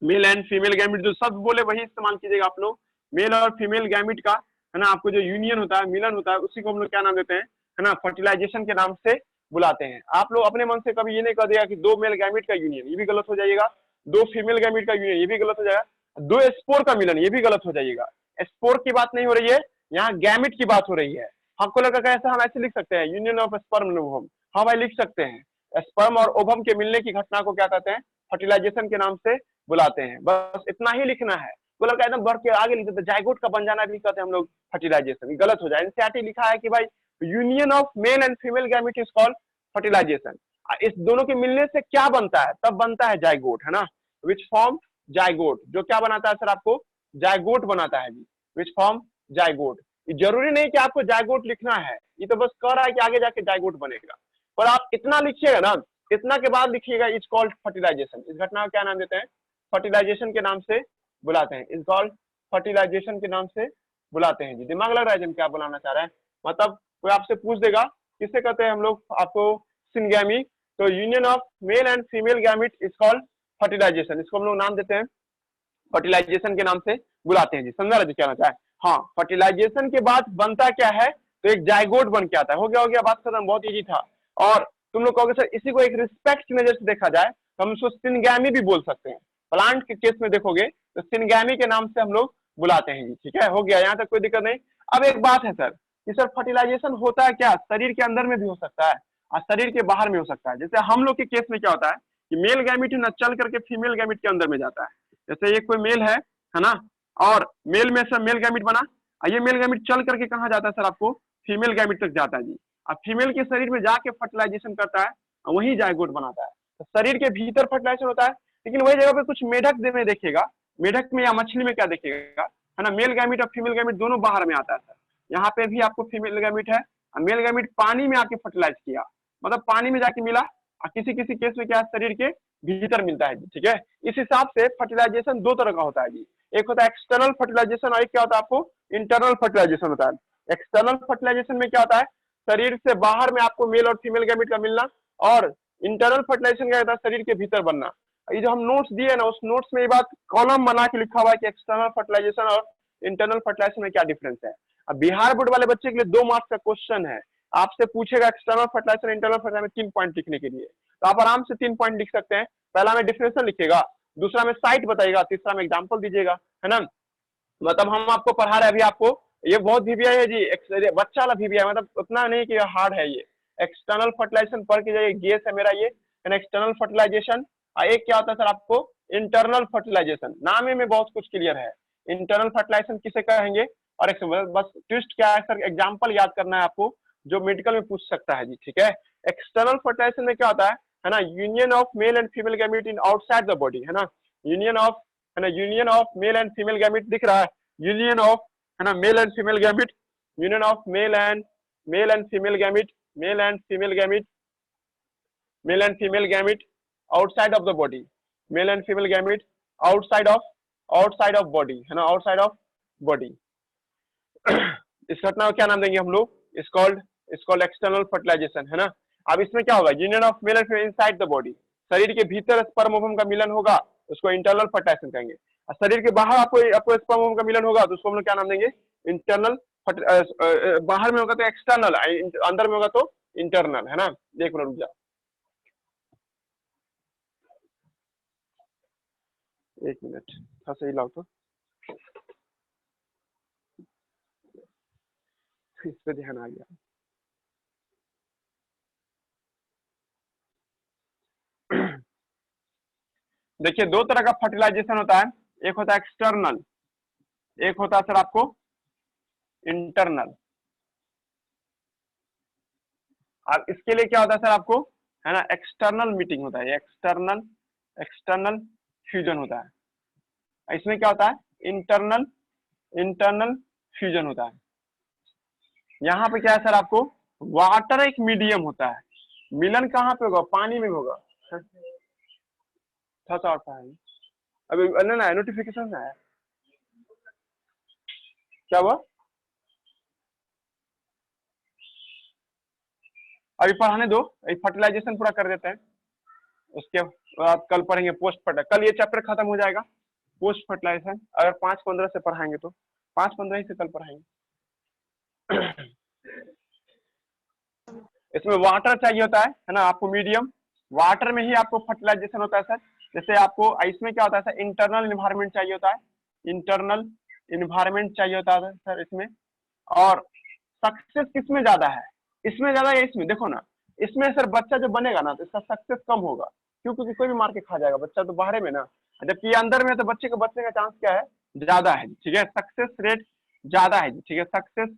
मेल एंड फीमेल गैमिट जो शब्द बोले वही इस्तेमाल कीजिएगा आप लोग। मेल और फीमेल गैमिट का, है ना, आपको जो यूनियन होता है, मिलन होता है, उसी को हम लोग क्या नाम देते हैं, है ना, फर्टिलाइजेशन के नाम से बुलाते हैं। आप लोग अपने मन से कभी ये नहीं कर देगा कि 2 मेल गैमिट का यूनियन, ये भी गलत हो जाएगा। 2 फीमेल गैमिट का यूनियन, ये भी गलत हो जाएगा। 2 स्पोर का मिलन, ये भी गलत हो जाएगा। स्पोर की बात नहीं हो रही है यहाँ, गैमिट की बात हो रही है। हमको लगा कैसे हम ऐसे लिख सकते हैं, union of sperm and ovum. हाँ भाई लिख सकते हैं। स्पर्म और ओवम के मिलने की घटना को क्या कहते हैं, फर्टिलाइजेशन के नाम से बुलाते हैं। बस इतना ही लिखना है। तो लगा एकदम बढ़ के आगे लिख देते, जाइगोट का बन जाना भी कहते हैं हम लोग फर्टिलाइजेशन, गलत हो जाए। एनसीईआरटी लिखा है कि भाई union of male and female gamete is called fertilization. इस दोनों के मिलने से क्या बनता है, तब बनता है जाइगोट, है ना। विच फॉर्म जाइगोट, जो क्या बनाता है सर आपको, जाइगोट बनाता है जी। Which form zygote. जरूरी नहीं कि आपको जाइगोट लिखना है, ये तो बस कह रहा है कि आगे जाके जाइगोट बनेगा। पर आप इतना लिखिएगा ना, इतना के बाद लिखिएगा इज कॉल्ड फर्टिलाइजेशन। इस घटना को क्या नाम देते हैं, फर्टिलाइजेशन के नाम से बुलाते हैं। इज कॉल्ड फर्टिलाइजेशन के नाम से बुलाते हैं जी। दिमाग लग रहा है जिन क्या बुलाना चाह रहे हैं, मतलब कोई आपसे पूछ देगा किससे कहते हैं हम लोग आपको, सिनगैमी। तो union of male and female gamete is called fertilization, इसको हम लोग नाम देते हैं फर्टिलाइजेशन के नाम से बुलाते हैं जी। समझा रहे क्या होता है। हाँ, फर्टिलाइजेशन के बाद बनता क्या है, तो एक जाइगोट बन के आता है। हो गया बात खत्म, बहुत इजी था। और तुम लोग कहोगे सर इसी को एक रिस्पेक्ट की नजर से देखा जाए तो हम उसको सिनगैमी भी बोल सकते हैं। प्लांट के केस में देखोगे तो सिनगैमी के नाम से हम लोग बुलाते हैं जी। ठीक है, हो गया, यहाँ तक कोई दिक्कत नहीं। अब एक बात है सर कि सर फर्टिलाइजेशन होता है क्या, शरीर के अंदर में भी हो सकता है और शरीर के बाहर में हो सकता है। जैसे हम लोग के केस में क्या होता है कि मेल गैमिट न चल करके फीमेल गैमिट के अंदर में जाता है। जैसे ये कोई मेल है ना, और मेल में से मेल गैमिट बना, ये मेल गैमिट चल करके कहाँ जाता है सर आपको, फीमेल गैमिट तक जाता है जी। अब फीमेल के शरीर में जाके फर्टिलाइजेशन करता है, वही जाइगोट बनाता है। तो शरीर के भीतर फर्टिलाइजेशन होता है, लेकिन वही जगह पे कुछ मेढक में देखेगा, मेढक में या मछली में क्या देखेगा, है ना, मेल गैमिट और फीमेल गैमिट दोनों बाहर में आता है सर। यहाँ पे भी आपको फीमेल गैमिट है, मेल गैमिट पानी में आके फर्टिलाइज किया, मतलब पानी में जाके मिला, और किसी किसी केस में क्या शरीर के भीतर मिलता है जी। ठीक है, इस हिसाब से फर्टिलाइजेशन 2 तरह का होता है जी। एक होता है एक्सटर्नल फर्टिलाइजेशन और एक क्या होता है आपको, इंटरनल फर्टिलाइजेशन होता है। एक्सटर्नल फर्टिलाइजेशन में क्या होता है, शरीर से बाहर में आपको मेल और फीमेल गैमिट का मिलना, और इंटरनल फर्टिलाइजेशन क्या होता है, शरीर के भीतर बनना। ये जो हम नोट्स दिए ना, उस नोट्स में ये बात कॉलम बना के लिखा हुआ है कि एक्सटर्नल फर्टिलाइजेशन और इंटरनल फर्टिलाइजेशन में क्या डिफरेंस है। अब बिहार बोर्ड वाले बच्चे के लिए 2 मार्क्स का क्वेश्चन है, आपसे पूछेगा एक्सटर्नल फर्टिलाइजेशन इंटरनल फर्टिलाइजेशन में 3 पॉइंट लिखने के लिए, तो आप आराम से 3 पॉइंट लिख सकते हैं। पहला में डिफिनेशन लिखिएगा, दूसरा में साइट बताइएगा, तीसरा में एग्जाम्पल दीजिएगा, है ना। मतलब हम आपको पढ़ा रहे हैं अभी आपको, ये बहुत वीवीआई है जी, बच्चा वाला वीवीआई, मतलब उतना नहीं कि हार्ड है ये। एक्सटर्नल फर्टिलाइजेशन पढ़ के जाइए, गेस है मेरा ये, एक्सटर्नल फर्टिलाइजेशन। एक क्या होता है सर आपको, इंटरनल फर्टिलाइजेशन, नाम ही में बहुत कुछ क्लियर है। इंटरनल फर्टिलाइजेशन किसे कहेंगे, और एक बस ट्विस्ट क्या है सर, एग्जाम्पल याद करना है आपको, जो मेडिकल में पूछ सकता है जी, ठीक है। एक्सटर्नल फर्टिलाइजेशन में क्या होता है ना, union of male and female gamete in outside the body, है ना, यूनियन ऑफ, है ना, union of male and female gamete दिख रहा है, यूनियन ऑफ, है ना, mail and female gamete, union of male and female gamete, mail and female gamete, mail and female gamete outside of the body, mail and female gamete outside of body, है ना, outside of body. इस घटना को क्या नाम देंगे हम लोग, इस कॉल्ड एक्सटर्नल फर्टिलाइजेशन, है ना। अब इसमें क्या होगा, union of male and female inside the body, शरीर के भीतर स्पर्म ओवम का मिलन होगा, उसको इंटरनल फर्टिलाइजेशन कहेंगे। और शरीर के बाहर आपको स्पर्म ओवम का मिलन होगा, तो उसको हम लोग क्या नाम देंगे, इंटरनल। बाहर में होगा तो एक्सटर्नल, अंदर में होगा तो इंटरनल, है ना। देख लो, रुक जाओ एक मिनट, हाँ सही लाओ तो, इस पे ध्यान आ गया। देखिए दो तरह का फर्टिलाइजेशन होता है, एक होता है एक्सटर्नल, एक होता है सर आपको इंटरनल। अब इसके लिए क्या होता है सर आपको, है ना, एक्सटर्नल मीटिंग होता है, एक्सटर्नल फ्यूजन होता है। इसमें क्या होता है, इंटरनल फ्यूजन होता है। यहाँ पे क्या है सर आपको, वाटर एक मीडियम होता है, मिलन कहाँ पे होगा, पानी में होगा। था अभी ना नोटिफिकेशन है, क्या हुआ, अभी पढ़ाने दो, फर्टिलाइजेशन पूरा कर देते हैं, उसके बाद कल पढ़ेंगे पोस्ट फर्टिलाइजेशन, कल ये चैप्टर खत्म हो जाएगा पोस्ट फर्टिलाइजेशन। अगर 5-15 से पढ़ाएंगे तो 5-15 ही से कल पढ़ाएंगे। इसमें वाटर चाहिए होता है ना आपको, मीडियम वाटर में ही आपको फर्टिलाइजेशन होता है सर। जैसे आपको इसमें क्या होता है सर, इंटरनल इन्वायरमेंट चाहिए होता है, इंटरनल इन्वायरमेंट चाहिए होता है सर इसमें। और सक्सेस किसमें ज्यादा है, इसमें ज्यादा है, इसमें देखो ना, इसमें सर बच्चा जो बनेगा ना तो इसका सक्सेस कम होगा, क्यों, क्योंकि कोई भी मार के खा जाएगा बच्चा तो बाहर में ना, जबकि अंदर में तो बच्चे को बचने का चांस क्या है, ज्यादा है, ठीक है, सक्सेस रेट ज्यादा है, ठीक है, सक्सेस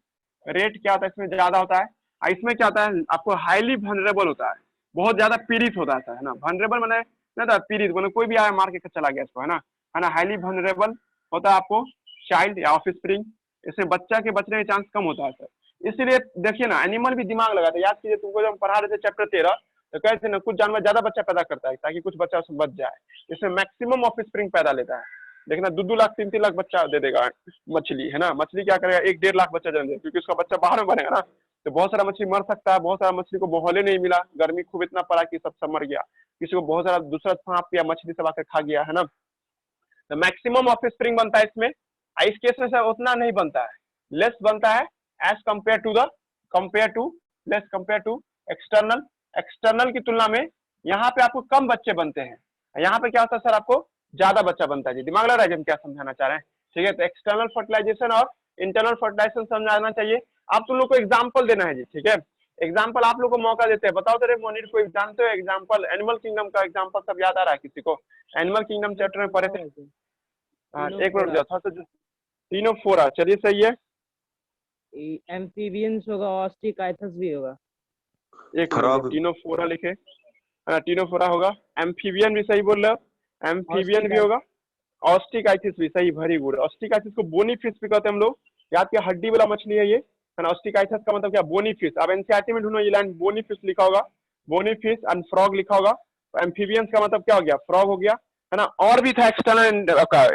रेट क्या होता है इसमें ज्यादा होता है। इसमें क्या होता है आपको, हाईली वनरेबल होता है, बहुत ज्यादा पीड़ित होता है ना, वनरेबल मैंने ना था, पीड़ित मैंने कोई भी आया मार के चला गया इसको, है ना, हाईली वनरेबल होता है आपको चाइल्ड या ऑफ स्प्रिंग, इसमें बच्चा के बचने का चांस कम होता है सर। इसीलिए देखिए ना, एनिमल भी दिमाग लगाते हैं, याद कीजिए तुमको जब हम पढ़ा रहे थे चैप्टर 13, तो कहते ना कुछ जानवर ज्यादा बच्चा पैदा करता है ताकि कुछ बच्चा उसमें बच जाए, इसमें मैक्सिमम ऑफ स्प्रिंग पैदा लेता है। देखना 2-2 लाख 3-3 लाख बच्चा दे देगा मछली, है ना, मछली क्या करेगा 1-1.5 लाख बच्चा जन्म देगा, क्योंकि उसका बच्चा बाहर में बनेगा ना, तो बहुत सारा मछली मर सकता है, बहुत सारा मछली को माहौल नहीं मिला, गर्मी खूब इतना पड़ा कि सब मर गया, किसी को बहुत सारा दूसरा सांप या मछली सब आकर खा गया, है ना। तो मैक्सिमम ऑफ स्प्रिंग बनता है इसमें, इस केस में सर उतना नहीं बनता है, लेस बनता है as compare to external. External की तुलना में यहाँ पे आपको कम बच्चे बनते हैं, यहाँ पे क्या होता है सर आपको ज्यादा बच्चा बनता है जी। दिमाग लग रहा है जी हम क्या समझाना चाह रहे हैं, ठीक है। तो एक्सटर्नल फर्टिलाइजेशन और इंटरनल फर्टिलाइजेशन समझाना चाहिए। आप तुम लोग को एग्जाम्पल देना है जी, ठीक है, एग्जाम्पल आप लोग को मौका देते हैं, बताओ तेरे मोनिर को जानते हो एग्जाम्पल, एनिमल किंगडम का एग्जाम्पल सब याद आ रहा है किसी को, एनिमल किंगडम चैप्टर में पढ़े थे। हाँ एक मिनट जाओ था, तीनों फोरा, चलिए सही है,
एम्फीबियंस होगा, ऑस्टिकाइथस भी होगा,
एक मिनट, टीनोफोरा लिखे, टीनोफोरा होगा, एम्फीबियन भी सही बोल रहे हो, एम्फीबियन भी होगा, ऑस्टिकाइथिस भी सही, वेरी गुड। ऑस्टिकाइथिस को बोनी फिश भी कहते हैं हम लोग, याद किया, हड्डी वाला मछली है ये, है ना। ऑस्टिकाइथिस का मतलब क्या, बोनी फिश। अब एनसीईआरटी में ढूंढो ये लाइन, बोनी फिश लिखा होगा, बोनी फिश एंड फ्रॉग लिखा होगा। तो एम्फीबियंस का मतलब क्या हो गया, फ्रॉग हो गया, है ना। और भी था एक्सटर्नल,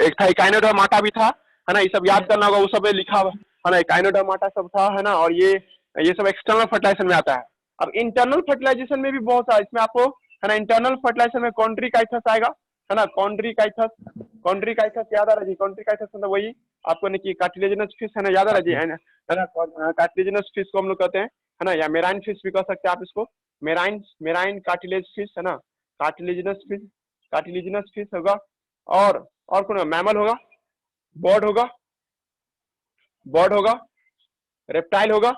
एक था एकाइनोडर्माटा भी था, है ना, ये सब याद करना होगा, वो सब लिखा हुआ है ना, एकाइनोडर्माटा सब था, है ना। और ये सब एक्सटर्नल फर्टिलाइजेशन में आता है। अब इंटरनल फर्टिलाइजेशन में भी बहुत सारा, इसमें आपको, है ना, इंटरनल फर्टिलाइजेशन में कॉन्ड्रिकाइथस आएगा, है ना, कॉन्ड्रिकाइथस याद आ रहा जी, कॉन्ड्रिकाइथस मतलब वही आपको नहीं कि कार्टिलेजिनस फिश, है ना, याद आ रहा जी, है ना, कार्टिलेजिनस फिश को हम लोग कहते हैं, है ना, या मेराइन फिश भी कह सकते हैं आप इसको, मेराइन कार्टिलेज फिश, है ना, कार्टिलेजिनस फिश होगा। और कौन मैमल होगा, बर्ड होगा, बर्ड होगा, रेप्टाइल होगा।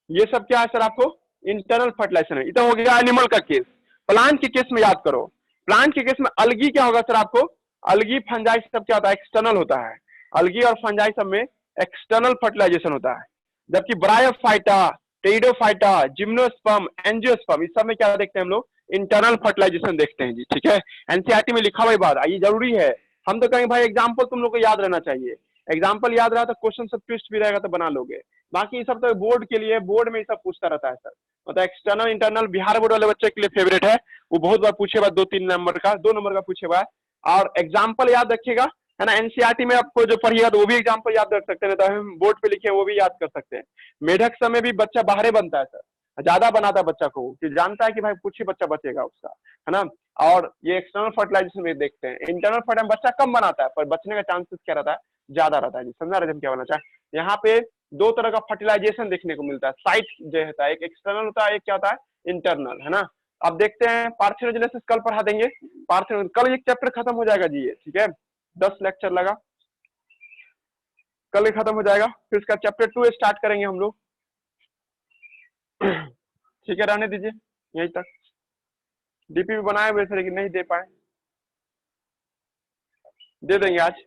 ये सब क्या है सर आपको इंटरनल फर्टिलाइजेशन है। इतना हो गया एनिमल का केस। प्लांट के केस में याद करो, प्लांट के केस में अलगी क्या होगा सर आपको, अलगी फंजाई सब क्या होता है एक्सटर्नल होता है। अलगी और फंजाई सब में एक्सटर्नल फर्टिलाइजेशन होता है, जबकि ब्रायोफाइटा, टेरिडोफाइटा, जिम्नोस्पर्म, एंजियोस्पर्म इस सब में क्या देखते हैं हम लोग इंटरनल फर्टिलाइजेशन देखते हैं जी। ठीक है, एनसीईआरटी में लिखा हुआ बात ये जरूरी है। हम तो कहेंगे भाई एग्जाम्पल तुम लोग को याद रहना चाहिए, एग्जाम्पल याद रहा तो क्वेश्चन सब ट्विस्ट भी रहेगा तो बना लोगे। बाकी सब तो बोर्ड के लिए, बोर्ड में ये सब पूछता रहता है सर, मतलब एक्सटर्नल इंटरनल बिहार बोर्ड वाले बच्चे के लिए फेवरेट है, वो बहुत बार पूछेगा 2-3 नंबर का, 2 नंबर का पूछेगा। और एग्जाम्पल याद रखिएगा है ना, एनसीईआरटी में आपको जो पढ़िएगा तो वो भी एग्जाम्पल याद रख सकते हैं, तो हम बोर्ड पे लिखे वो भी याद कर सकते हैं। मेढक समय भी बच्चा बाहरे बनता है सर, ज्यादा बनाता है बच्चा को, कि जानता है कि भाई कुछ ही बच्चा बचेगा उसका, है ना। और ये एक्सटर्नल फर्टिलाइजेशन में देखते हैं, इंटरनल फर्टिलाइजेशन बच्चा कम बनाता है पर बचने का चांसेस क्या रहता है ज्यादा रहता है जी। समझा रहे हम क्या होना चाहे। यहाँ पे 2 तरह का फर्टिलाइजेशन देखने को मिलता है, साइट जो होता है एक एक्सटर्नल होता है, एक क्या होता है इंटरनल, है ना। अब देखते हैं पार्थेनोजेनेसिस कल पढ़ा देंगे, कल एक चैप्टर खत्म हो जाएगा जी ये, ठीक है 10 लेक्चर लगा, कल ही खत्म हो जाएगा, फिर इसका चैप्टर 2 स्टार्ट करेंगे हम लोग। ठीक है, रहने दीजिए यहीं तक। डीपी भी बनाए हुए थे लेकिन नहीं दे पाए, दे देंगे आज।